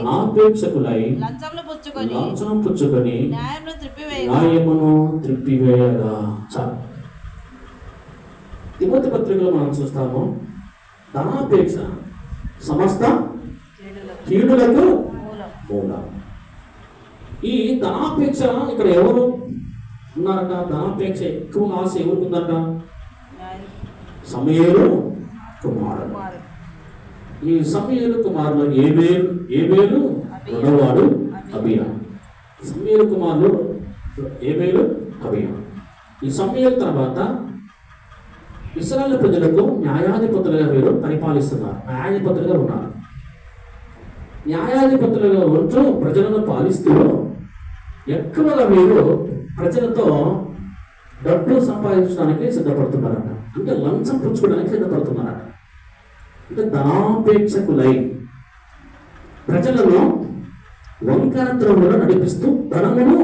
లంచములు పుచ్చుకొని న్యాయమును త్రిప్పివేయగా. తిమోతి పత్రికలో మనం చూస్తాము, ధనాపేక్ష సమస్త కీడులకు మూలం. ఈ ధనాపేక్ష ఇక్కడ ఎవరు ఉన్నారట? ధనాపేక్ష ఎక్కువ ఆశ ఎవరికి ఉందట? సమూయేలు కుమారుడు. ఈ సమూయేలు కుమారులు ఏబేలు రెండవవాడు అబియా. సమూయేలు కుమారులు ఏబేలు, అబియా. ఈ సమూయేలు తర్వాత ఇశ్రాయేలు ప్రజలకు న్యాయాధిపతులుగా వీరు పరిపాలిస్తున్నారు. న్యాయాధిపతులుగా ఉన్నారు. న్యాయాధిపతులుగా ఉంటూ ప్రజలను పాలిస్తూ ఎక్కువగా వీరు ప్రజలతో డబ్బు సంపాదించడానికి సిద్ధపడుతున్నారట. అంటే లంచం పుచ్చుకోవడానికి సిద్ధపడుతున్నారట. అంటే ధనాపేక్షకులై ప్రజలను వంకర త్రోవలో నడిపిస్తూ ధనమును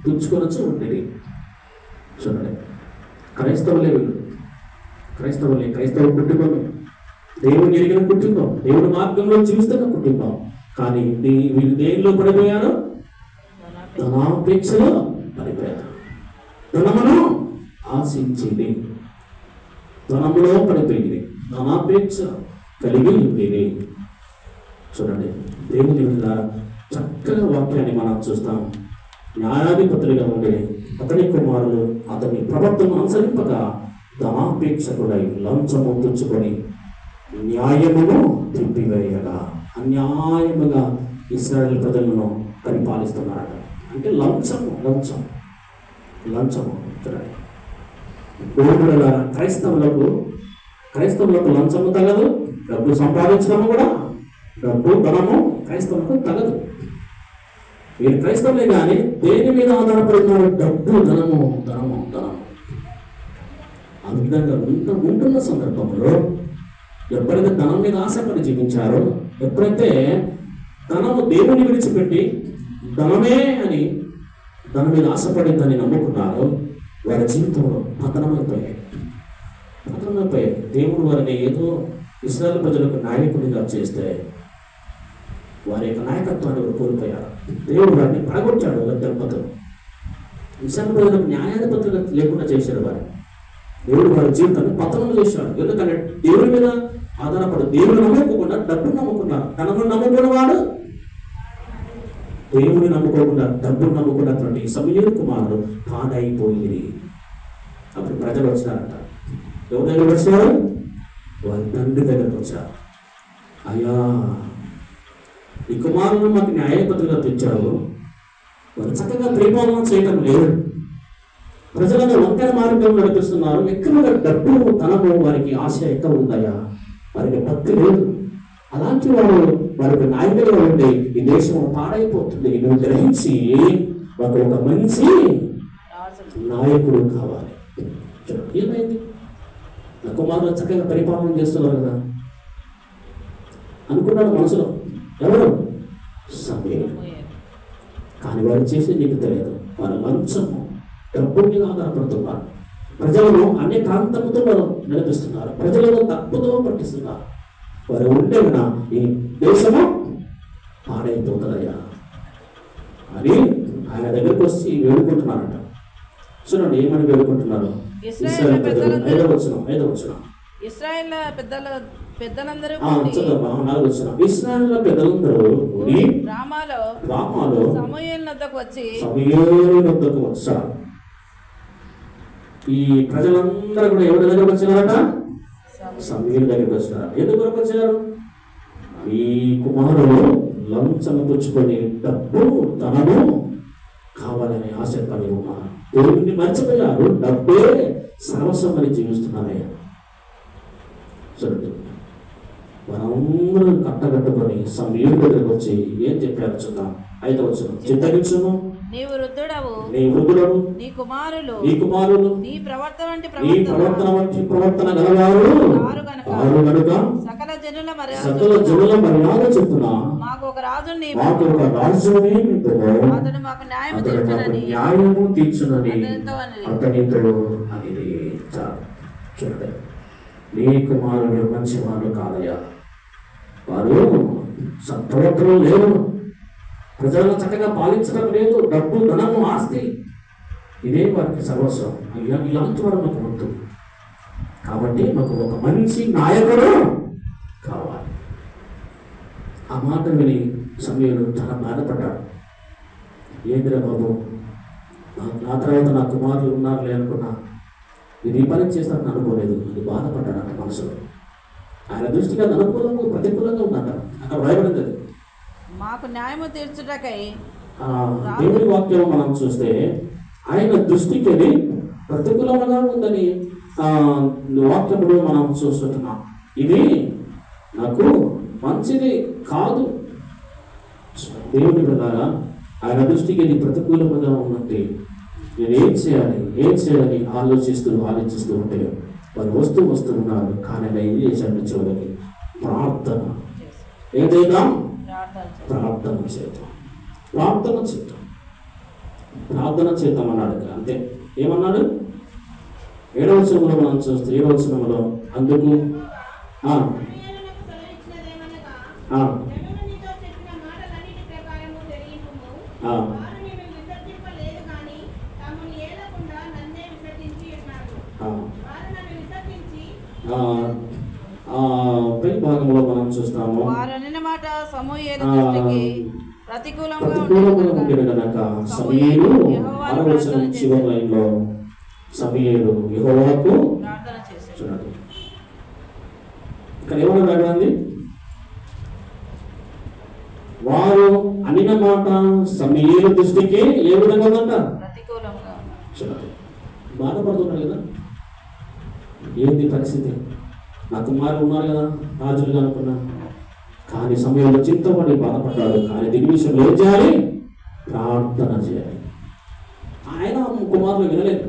పుచ్చుకొనొచ్చు ఉండేది. చూడండి, క్రైస్తవులే వీళ్ళు. క్రైస్తవ కుటుంబమే, దేవుని ఎరిగిన కుటుంబం, దేవుని మార్గంలో జీవిస్తున్న కుటుంబం. కానీ వీళ్ళు దేనిలో పడిపోయారు? ధనాపేక్షలో పడిపోయారు. ధనమును ఆశించింది, ధనములో పడిపోయింది, ధనాపేక్ష కలిగి ఉండేది. చూడండి, దేవుని ద్వారా చక్కగా వాక్యాన్ని మనం చూస్తాం. న్యాయాధిపతులుగా ఉండే అతని కుమారులు అతని ప్రవర్తన అనుసరింపగా ధనాపేక్షకులై లంచము పుచ్చుకొని న్యాయమును తిప్పివేయగా అన్యాయముగా ఇశ్రాయేలు ప్రజలను పరిపాలిస్తున్నారట. అంటే లంచము. చూడండి, క్రైస్తవులకు లంచము తగదు, డబ్బు సంపాదించడము కూడా, డబ్బు ధనము క్రైస్తవులకు తగదు. వీరు క్రైస్తవులే కానీ దేని మీద ఆధారపడుతున్నారు? డబ్బు, ధనము. ఆ విధంగా ఉంటున్న సందర్భంలో ఎప్పుడైతే ధనం మీద ఆశపడి జీవించారో, ఎప్పుడైతే ధనము దేవుని విడిచిపెట్టి ధనమే అని దాని మీద ఆశపడి దాన్ని నమ్ముకున్నారో వారి జీవితంలో పతనమైపోయాయి. దేవుడు వారిని ఏదో ఇశ్రాయేలు ప్రజలకు నాయకుడిగా చేస్తే వారి యొక్క నాయకత్వాన్ని వారు కోల్పోయారు. దేవుడు వారిని పడగొట్టాడు. దెబ్బతో ఇశ్రాయేలు ప్రజలకు న్యాయాధిపతులుగా లేకుండా చేశాడు. దేవుడు వారి జీవితాన్ని పతనం చేశాడు. ఎందుకంటే దేవుడి మీద ఆధారపడి దేవుడు నమ్ముకోకుండా డబ్బును నమ్ముకున్నారు. ధనమును నమ్ముకున్నవాడు దేవుని నమ్ముకోకుండా డబ్బును నమ్ముకున్నటువంటి సమూయేలు కుమారుడు పాడైపోయింది. అప్పుడు ప్రజలు వచ్చినారంట. ఎవరి దగ్గర వచ్చారు? వారి తండ్రి దగ్గరకు వచ్చారు. అయ్యా, ఈ కుమారులను మాకు న్యాయపత్రిగా తెచ్చారు, వారు చక్కగా పరిపాలన చేయటం లేదు, ప్రజలను వంకర మార్గంలో నడిపిస్తున్నారు, ఎక్కువగా డబ్బు ధనము వారికి ఆశ ఎక్కువ ఉందయ్యా, వారికి భక్తి లేదు. అలాంటి వారికి నాయకులుగా ఉండి ఈ దేశం పాడైపోతుంది. నువ్వు గ్రహించి మాకు ఒక మంచి నాయకుడు కావాలి. ఏమైంది? నా కుమారులు చక్కగా పరిపాలన చేస్తున్నారు కదా అనుకున్నాడు మనసులో. ఎవరు? సమూయేలు. కానీ వారు చేసి నీకు తెలియదు. వారు లంచము, డబ్బు మీద ఆధారపడుతున్నారు. ప్రజలను అన్ని ప్రాంతముతో వారు నడిపిస్తున్నారు. ప్రజలను తప్పుతో పట్టిస్తున్నారు. వారు ఉండే ఈ దేశము పాడైపోతుందయ్యా అని ఆయన దగ్గరికి వచ్చి వేడుకుంటున్నారట. చూడండి ఏమని వేడుకుంటున్నారు? ఐదవ వచనం. ఇశ్రాయేలు పెద్దలందరూ రామాలో సమూయేలు వద్దకు వచ్చారు. ఈ ప్రజలందరూ కూడా ఎవరి దగ్గరకు వచ్చినారట? సమూయేలు దగ్గరికి వచ్చినారు. ఎందుకు వచ్చారు? ఈ కుమారులు లంచము పుచ్చుకొని డబ్బు ధనము కావాలని ఆశపడి ఉన్నారు. దేవుడిని మర్చిపోయారు. డబ్బే సర్వస్వం అని జీవిస్తున్నారయ్యా. చూడండి, మనందరూ కట్టగట్టుకొని సమూయేలు దగ్గరకు వచ్చి ఏం చెప్పారు చూద్దాం. 5వ వచనం. చింతగించుము, నీవు వృద్ధుడవు, నీ కుమారులు నీ ప్రవర్తన వంటి ప్రవర్తన గలవారు కనుక సకల జనుల మర్యాద చెప్పున మాకు ఒక రాజుని అతడు మాకు న్యాయము తీర్చునని అతనితో అనేది. చూడండి, నీ కుమారుడు మంచి వాళ్ళు కాదయ్యా, వారు సత్ప్రవర్తనలు లేవు, ప్రజలను చక్కగా పాలించడం లేదు, డబ్బు ధనము ఆస్తి ఇదే వారికి సర్వస్వం. అయ్యా, ఇలాంటి వారు మాకు వద్దు, కాబట్టి మాకు ఒక మంచి నాయకుడు కావాలి. ఆ మాట విని సమూయేలు చాలా బాధపడ్డాడు. ఏందిరా బాబు, నా తర్వాత నా కుమారులు ఉన్నారులే అనుకున్నా, ఇది పని చేస్తారని అనుకోలేదు. ఇది బాధపడ్డాడు అంట మనసులో. ఆయన దృష్టికి అది అనుకూలంగా ప్రతికూలంగా ఉందంట. అక్కడ రాయబడింది అది. మాకు న్యాయము తీర్చుటకై దేవుని వాక్యం మనం చూస్తే ఆయన దృష్టికి అది ప్రతికూలంగా ఉందని వాక్యములు మనం చూస్తున్నాం. ఇది నాకు మంచిది కాదు. దేవుని ద్వారా ఆయన దృష్టికి ఇది ప్రతికూలంగా ఉన్నట్టు నేను ఏం చేయాలి ఆలోచిస్తూ ఉంటే వారు వస్తూ ఉన్నారు. కానీ ఆయన ఏం చేశాడు? చివరికి ప్రార్థన ఏదైనా ప్రార్థన చేద్దాం అన్నాడు. అంతే. ఏమన్నాడు? 7వ వచనంలో మనం చూస్తే 7వ వచనంలో అందుకు పై భాగంలో మనం చూస్తాము ప్రతికూలంగా ఉండేది కనుక సమూయేలు 6వ వచనం చివరి లైన్లో సమూయేలు యెహోవాకు చూడండి ఇక్కడ ఏమన్నా రాయబడింది? వారు అనిన మాట సమూయేలు దృష్టికి ఏ విధంగా ఉందంట? చూడండి, బాధపడుతున్నాడు కదా. ఏంది పరిస్థితి? నా కుమారులు ఉన్నారు కదా రాజులుగా అనుకున్నా, కానీ సమయంలో చింతపడి బాధపడ్డాడు. కానీ దీని విషయంలో ఏం చేయాలి? ప్రార్థన చేయాలి. ఆయన కుమారులు వినలేదు.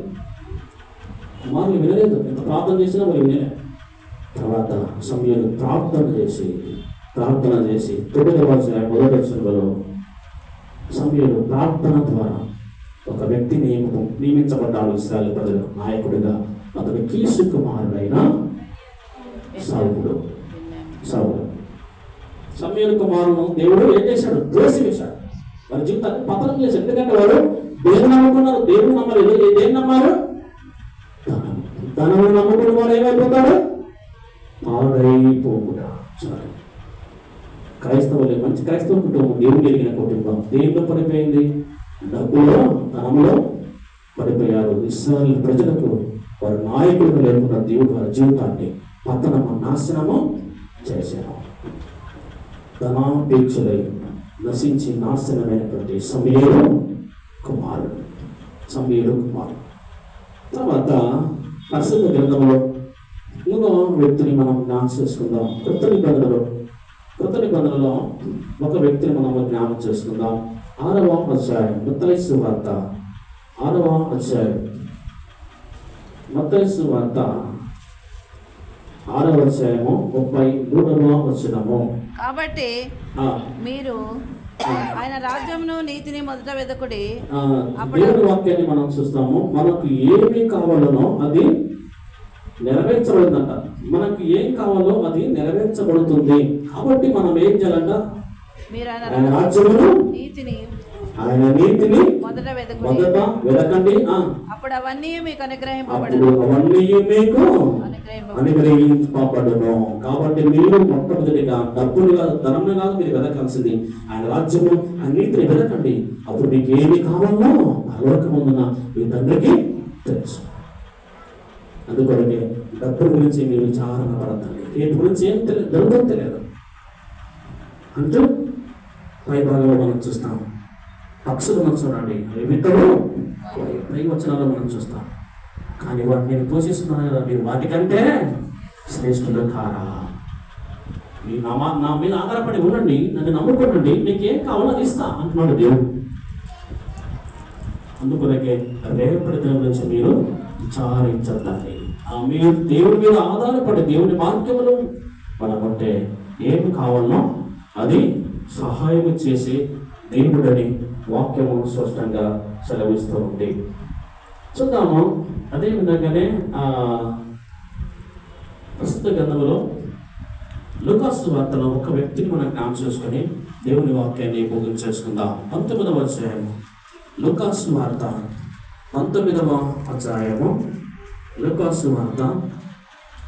ఎంత ప్రార్థన చేసినా వాళ్ళు వినలేదు. తర్వాత సమయంలో ప్రార్థన చేసి 9వ అధ్యాయం 1వ వచనంలో సమయంలో ప్రార్థన ద్వారా ఒక వ్యక్తి నియమించబడ్డాడు ఇశ్రాయేలు ప్రజలకు నాయకుడిగా. అతను కీసు కుమారుడైన సౌలు. సమూయేలు కుమారుడు దేవుడు ఏం చేశాడు? ద్వేషించాడు. వారి జీవితాన్ని పతనం చేశాడు. ఎందుకంటే వారు దేవుని నమ్ముకున్నారు. దేవుని నమ్మలేదు. దేన్ని నమ్మారు? ధనము నమ్ముకున్న వాడు ఏమైపోతాడు? పాడైపోకుండా. క్రైస్తవులే మంచి క్రైస్తవ కుటుంబం, దేవుడు ఎరిగిన కుటుంబం దేంట్లో పడిపోయింది? డబ్బులో, ధనంలో పడిపోయారు. ఇశ్రాయేలు ప్రజలకు వారి నాయకులు లేకుండా దేవుడు వారి జీవితాన్ని పతనము నాశనము చేశారు. ధనాపేక్షలై నశించి నాశనమైనటువంటి సమూయేలు కుమారుడు. తర్వాత పరిశుద్ధ గ్రంథంలో ఇంకో వ్యక్తిని మనం జ్ఞానం చేసుకుందాం. కృత నిబంధనలో ఒక వ్యక్తిని మనం జ్ఞానం చేసుకుందాం. 6వ అధ్యాయం మత్తయి సువార్త 6వ అధ్యాయం మత్తయి సువార్త 6వ అధ్యాయము 33వ వచనము. కాబట్టి మీరు ఆయన రాజ్యమును నీతిని మొదట వెదకుడి. దేవుని వాక్యాన్ని మనం చూస్తాము. మనకు ఏమి కావాలనో అది నెరవేర్చబడిందంట. మనకు ఏం కావాలో అది నెరవేర్చబడుతుంది. కాబట్టి మనం ఏం చేయాలంట? ఆయన రాజ్యమును ఆయన నీతిని మొదట వెదకండి. అప్పుడు అవన్నీ మీకు అనుగ్రహింపబడును. కాబట్టి మీరు మొట్టమొదటిగా డబ్బులు కాదు, ధనములు కాదు మీరు వెదకాల్సింది ఆయన రాజ్యము, ఆయన నీతిని వెదకండి. అప్పుడు మీకు ఏమి కావాలో పరలోకమందున మీ తండ్రికి తెలుసు. అందుకొరకే డబ్బుల గురించి మీరు విచారణ పడద్దండి. వీటి గురించి ఏం తెలియదు తెలియదు అంటూ పై భాగంలో మనం చూస్తాం. పక్షులు మనం చూడండి, వింటలు పై వచనాల్లో మనం చూస్తాం. కానీ వాటిని నేను పోషిస్తున్నాను కదా, మీరు వాటికంటే శ్రేష్ఠులు కారా? నా మీద ఆధారపడి ఉండండి, నన్ను నమ్ముకోండి, మీకు ఏం కావాలో అది ఇస్తా అంటున్నాడు దేవుడు. అందుకొరకే రేపటి దినం నుంచి మీరు విచారించద్దండి. మీరు దేవుడి మీద ఆధారపడి దేవుని వాక్యములు మనకుంటే ఏమి కావాలనో అది సహాయం చేసి దేవుడని వాక్యము స్పష్టంగా సెలవిస్తూ ఉంది. చూద్దాము. అదే విధంగానే ప్రస్తుత గ్రంథంలో లూకాసు వార్తలో ఒక వ్యక్తిని మనం జ్ఞాపకం చేసుకుని దేవుని వాక్యాన్ని ముగించేసుకుందాం. 19వ అధ్యాయము లూకాసు వార్త 19వ అధ్యాయము లూకాసు వార్త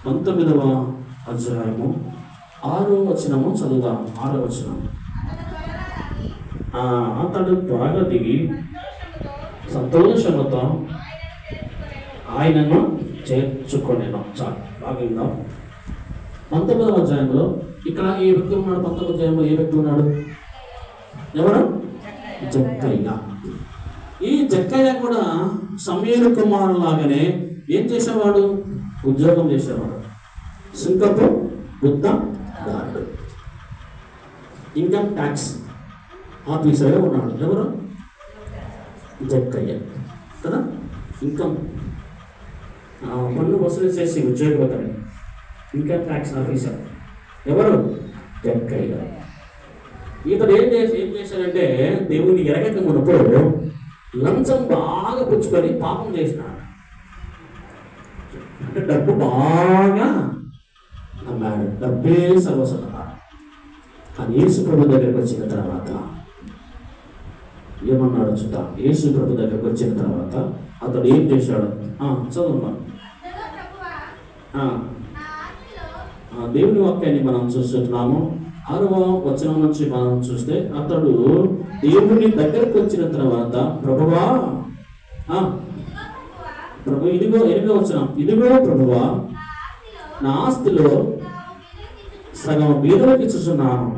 19వ అధ్యాయము 6వ వచనము చదువుదాం. 6వ వచనం. అతడు త్వరగా దిగి సంతోషముతో ఆయనను చేర్చుకొనెను. చాలు బాగా 19వ అధ్యాయంలో ఇక్కడ ఏ వ్యక్తి ఉన్నాడు? 19వ అధ్యాయంలో ఏ వ్యక్తి ఉన్నాడు? ఎవరు? జక్కయ్య. ఈ జక్కయ్య కూడా సమూయేలు కుమారుడు లాగానే ఏం చేసేవాడు? ఉద్యోగం చేసేవాడు. సుంకపు గుత్తదారుడు, ఇన్కమ్ ట్యాక్స్ ఆఫీసర్గా ఉన్నాడు. ఎవరు? జక్కయ్య కదా. ఇన్కమ్ పన్ను వసూలు చేసి ఉద్యోగపడతాడు. ఇన్కమ్ ట్యాక్స్ ఆఫీసర్ ఎవరు? జక్కయ్య. ఇతడు ఏం చేశాడంటే దేవుని ఎరగక మునుపు లంచం బాగా పుచ్చుకొని పాపం చేసినాడు. అంటే డబ్బు బాగా అమ్మాడు, డబ్బే సర్వస్వం. కానీ యేసు ప్రభు దగ్గరికి వచ్చిన తర్వాత ఏమన్నాడు చూద్దాం. యేసు ప్రభు దగ్గరికి వచ్చిన తర్వాత అతడు ఏం చేశాడు? చదువున్నాం. దేవుని వాక్యాన్ని మనం చూస్తున్నాము. 6వ వచనం నుంచి మనం చూస్తే అతడు దేవుని దగ్గరకు వచ్చిన తర్వాత ప్రభువా, ప్రభు ఇదిగో 8వ వచనం, ఇదిగో ప్రభువా నా ఆస్తిలో సగం బీదలకు ఇచ్చుచున్నాను.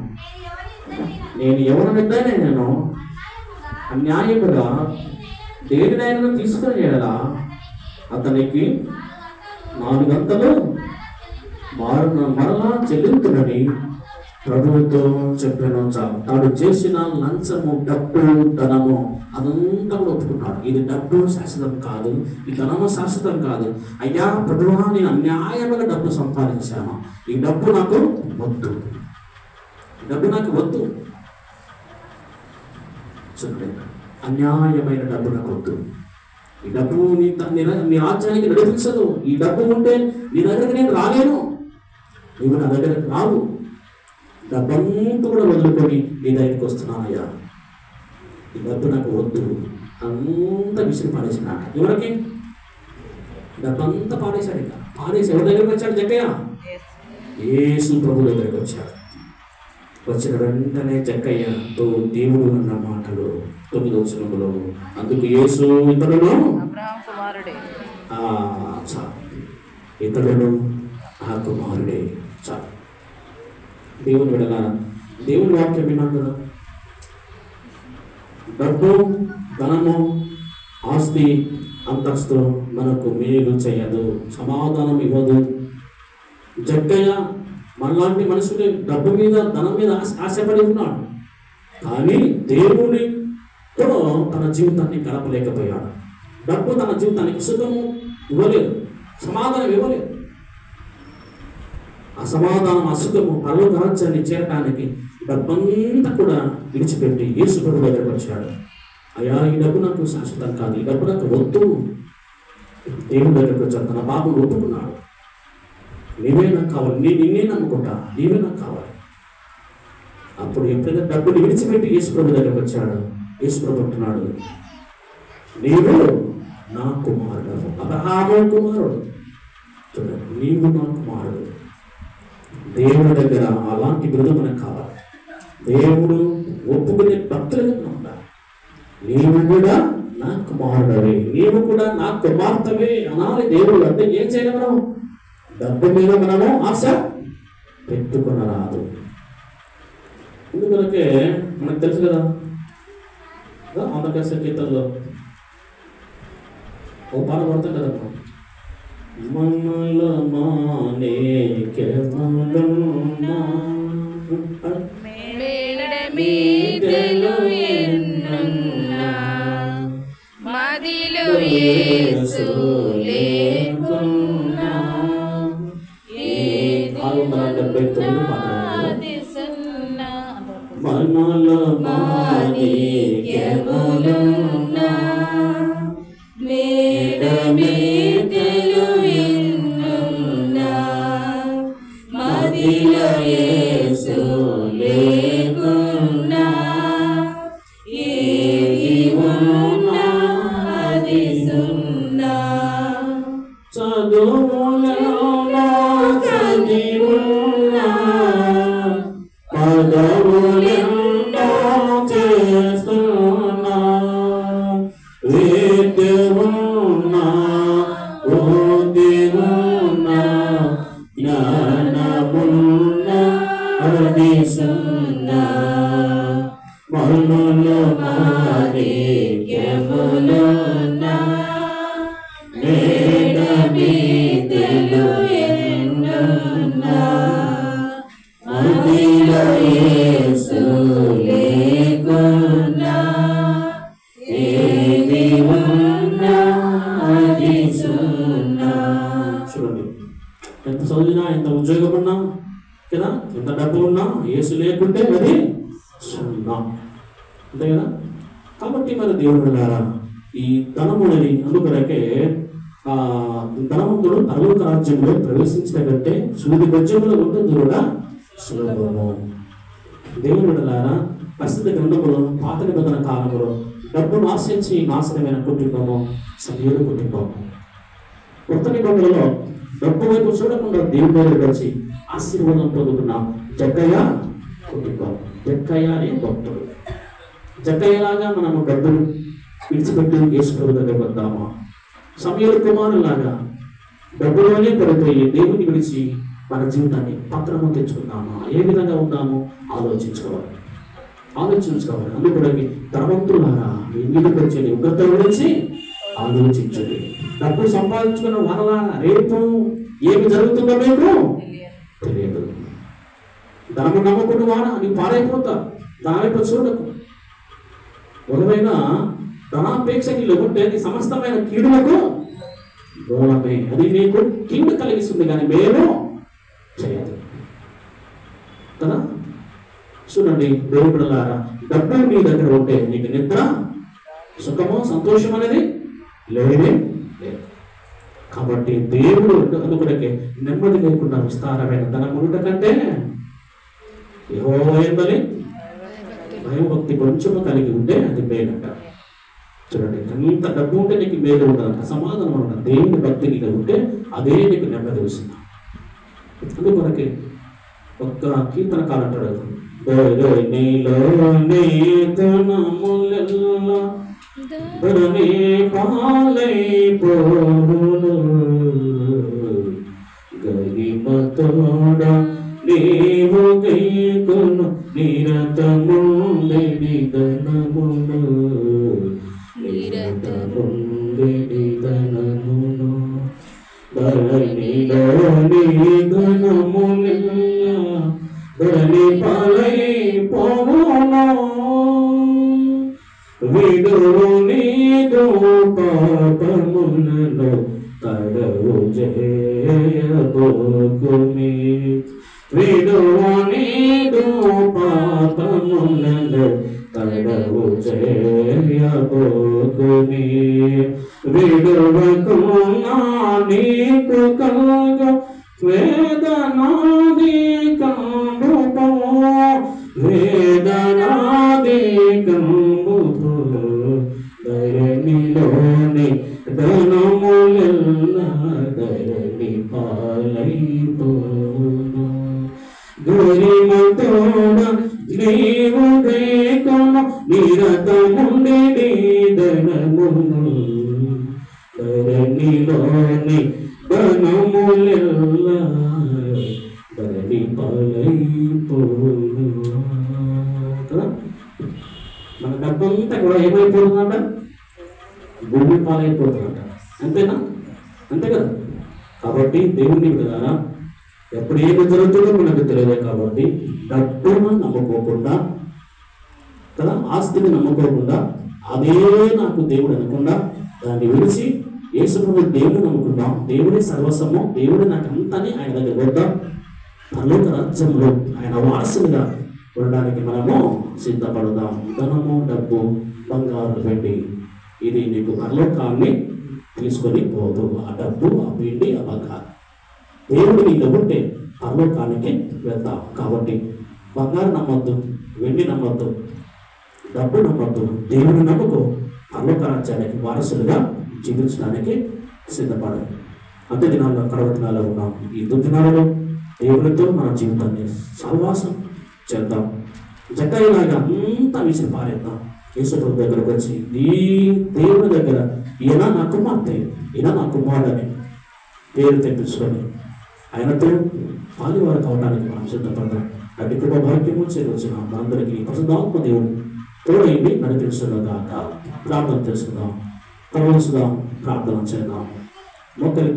నేను ఎవరినిద్దైనా నేను అన్యాయముగా దేనినైనా తీసుకుని ఎడలా అతనికి 4 గంటలు మరలా చెల్లింతునని ప్రభువుతో చెప్పాను. తాడు చేసిన లంచము, డబ్బు, ధనము అదంతా కూడా ఒప్పుకున్నాడు. ఇది డబ్బు శాశ్వతం కాదు, ఈ ధనము శాశ్వతం కాదు. అయ్యా ప్రభువా, నేను అన్యాయముగా డబ్బు సంపాదించాను, ఈ డబ్బు నాకు వద్దు, డబ్బు నాకు వద్దు. చూడండి, అన్యాయమైన డబ్బు నాకు వద్దు. ఈ డబ్బు నీ రాజ్యానికి నడిపించదు. ఈ డబ్బు ఉంటే నీ దగ్గరికి నేను రాలేను, నువ్వు నా దగ్గరకు రావు. డబ్బంతా కూడా వదులుకొని నీ దగ్గరికి వస్తున్నానయ్యా, ఈ డబ్బు నాకు వద్దు. అంతా విసిరి పాడేసిన ఎవరికి? డబ్బంతా పాడేశాడు. ఇక పాడేసి ఎవరి దగ్గరికి వచ్చాడు? జక్కయ్య యేసు ప్రభు దగ్గరికి వచ్చాడు. వచ్చిన వెంటనే జక్కయ్యతో దేవుడు అన్న మాటలు 9వ వచనంలో, అందుకు యేసు ఇతడును ఇతడును ఆ కుమారుడే. చాలు. దేవుని విడలా దేవుని వాక్యం విన్నాం కదా. డబ్బు, ధనము, ఆస్తి, అంతస్తు మనకు మేలు చేయదు, సమాధానం ఇవ్వదు. జక్కయ్య మనలాంటి మనుషులు డబ్బు మీద, ధనం మీద ఆశపడి ఉన్నాడు. కానీ దేవునితో తన జీవితాన్ని గడపలేకపోయాడు. డబ్బు తన జీవితానికి సుఖము ఇవ్వలేదు, సమాధానం ఇవ్వలేదు. అసమాధానం, అసుఖము, పరలోక రాజ్యాన్ని చేరటానికి డబ్బంతా కూడా విడిచిపెట్టి యేసు ప్రభు దగ్గరకు వచ్చాడు. అయ్యా, ఈ డబ్బు నాకు శాశ్వతం కాదు, ఈ డబ్బు నాకు వద్దు. దేవుని దగ్గరకు వచ్చాడు, తన పాపం ఒప్పుకున్నాడు. నీవే నాకు కావాలి, నిన్నే నమ్ముకుంటా, నీవే నాకు కావాలి. అప్పుడు ఎప్పుడైతే డబ్బుని విడిచిపెట్టి యేసు ప్రభు దగ్గరకు వచ్చాడు, యేసు ప్రభు అంటున్నాడు, నీవు నా కుమారుడు, అబ్రహాము కుమారుడు. చూడండి, నీవు నా కుమారుడు. దేవుడి దగ్గర అలాంటి బిరుదు మనకు కావాలి. దేవుడు ఒప్పుకునే భక్తులుగా ఉండాలి. నీవు కూడా నా కుమారుడవే, నీవు కూడా నా కుమార్తెవే అనాలి దేవుడు. అంటే ఏం చేయాలి? మనం డబ్బు మీద మనము ఆశ పెట్టుకునరాదు. ఎందుకంటే మనకు తెలుసు కదా, ఆంధ్రప్రదేశ్ సంగీతంలో ఓ పాట పడతాం కదా, మనల మానే కేవలమునా మేడమీదెలు ఎన్నున్నా మదిలో యేసు లేకున్నా మనల మానే కేవలమునా మేడమీదెలు ఎన్నున్నా మదిలో యేసు లేకున్నా ఏది ఉన్నా అది సున్నా. చదువులలో చదివున్నా, పదవులెన్నో చేస్తున్నా, విద్యున్నా, బుద్ధివున్నా, జ్ఞానమున్న సున్నా. చూడండి, ఎంత చదివినా, ఎంత ఉద్యోగం ఉన్నా కదా, ఎంత డబ్బు ఉన్నా యేసు లేకుంటే అది సున్నా, అంతే కదా. కాబట్టి మరి దేవుడు ఈ ధనములని అందుకొరకే ధనవంతుడు పరలోక రాజ్యంలో ప్రవేశించకంటే సూది బొజ్జములో ఉంటుంది కూడా సులభము. దేవుని బిడ్డలారా, పరిస్థితి గ్రంథములో పాత నిబంధన కాలంలో డబ్బును ఆశించి నాశనమైన కుటుంబము సమీయుడు కుటుంబం. కొత్త నిబంధనలో డబ్బు వైపు చూడకుండా దేవుని దగ్గరికి వచ్చి ఆశీర్వాదం పొందుకున్న జక్కయ్య కుటుంబం. జక్కయ్య అనే భక్తుడు. జక్కయ్యలాగా మనము డబ్బును విడిచిపెట్టి యేసు ప్రభు దగ్గరికి వద్దామా? సమీయుడు కుమారులాగా డబ్బులోనే పడిపోయి దేవుని విడిచి మన జీవితాన్ని పత్రము తెచ్చుకుందామా? ఏ విధంగా ఉందామో ఆలోచించుకోవాలి. అందుకే ధనవంతులారా, మీ మీదకి వచ్చే ఉగ్రత గురించి ఆలోచించండి. డబ్బు సంపాదించుకున్న వాళ్ళ రేపు ఏమి జరుగుతుందో మీకు తెలియదు. ధనము నమ్మకుండా వారా నీ పాడైపోతా. దానిపై చూడకు. ఒకవేళ ధనాపేక్ష నీళ్ళు ఉంటే నీ సమస్తమైన కీడులకు మూలమే. అది నీకు కీడు కలిగిస్తుంది కానీ మేలు చేయదు కదా. చూడండి దేవుడులారా, డబ్బు నీ దగ్గర ఉంటే నీకు నిద్ర, సుఖము, సంతోషం అనేది లేదే లేదు. కాబట్టి దేవుడు అందుకొరకే నెమ్మది లేకుండా విస్తారమైన ధనం ఉండట కంటే యెహోవా యందు భయభక్తి కొంచెము కలిగి ఉంటే అది మేలంట. చూడండి, ఎంత డబ్బు ఉంటే నీకు మేలు ఉండదంట, సమాధానం ఉండదు. దేవుని భక్తి నీకు ఉంటే అదే నీకు నెమ్మది వస్తుంది. అందుకొరకే ఒక్క కీర్తన కాలంటాడు, గరిమతోడ నీవు గైకొను నిరతముండెడి ధనమును, నిరతముండెడి ధనమును, ధరణిలో నీ ధనములెల్ల ధరణి పాలైపోవును, విడువు నీదు పాపములలో తడవు చేయబోకుమి, విడువు నీదు పాపములలో తడవు చేయబోకుమి, విడువకున్నా నీకు కలుగ వేదనాది కంబుపో, వేదనాది కంబుపో, ధరణిలోని ధనములెల్ల ధరణి పాలైపోను, గరిమతోడ నీవు గైకొను నిరతముండెడి ధనమును, ధరణిలోని ధనములెల్ల ధరణి పాలైపోను కదా. మన డబ్బంతా కూడా ఏమైపోతుందంట? భూమి పాలైపోతుందంట. అంతేనా? అంతే కదా. కాబట్టి దేవుని ద్వారా ఎప్పుడు ఏమి జరుగుతుందో మనకు తెలియదు. కాబట్టి డబ్బును నమ్ముకోకుండా కదా, ఆస్తిని నమ్ముకోకుండా అదే నాకు దేవుడు అనకుండా దాన్ని విడిచి యేసుప్రభు దేవుడు నమ్ముకుందాం. దేవుడి సర్వస్వము, దేవుడు నాకు అంతని ఆయన దగ్గర వద్దాం. పరలోక రాజ్యంలో ఆయన వారసులుగా ఉండడానికి మనము సిద్ధపడదాం. ధనము, డబ్బు, బంగారు, వెండి ఇది నీకు పరలోకాన్ని తీసుకొని పోదు. ఆ డబ్బు, ఆ వెండి, ఆ బంగారు దేవుడు నీలో ఉంటే పరలోకానికి వెళ్తాం. కాబట్టి బంగారు నమ్మొద్దు, వెండి నమ్మొద్దు, డబ్బు నమ్మొద్దు. దేవుడు నమ్ముకో. పరలోక రాజ్యానికి వారసులుగా జీవించడానికి సిద్ధపడాలి. అంత్య దినాల్లో, కడవ దినాల్లో ఉన్నాం. ఈ దుర్దినాలలో దేవునితో మన జీవితాన్ని సహవాసం చేద్దాం. జక్కయ్యలాగా అంతా విసిరి పారేద్దాం. యేసుప్రభు దగ్గరకు వచ్చి ఈ దేవుని దగ్గర ఈయన నా కుమార్తె, ఈయన నా కుమారుడని పేరు తెప్పించుకొని ఆయనతో పాలివారు కావడానికి మనం సిద్ధపడదాం. అటు కృప భాగ్యము చేరవచ్చిన మనందరికీ పరిశుద్ధాత్మ దేవుడు తోడైంది నడిపిస్తున్నదాకా ప్రార్థన చేసుకుందాం. పరమసుదాం, ప్రార్థన చేద్దాం. మొక్కలు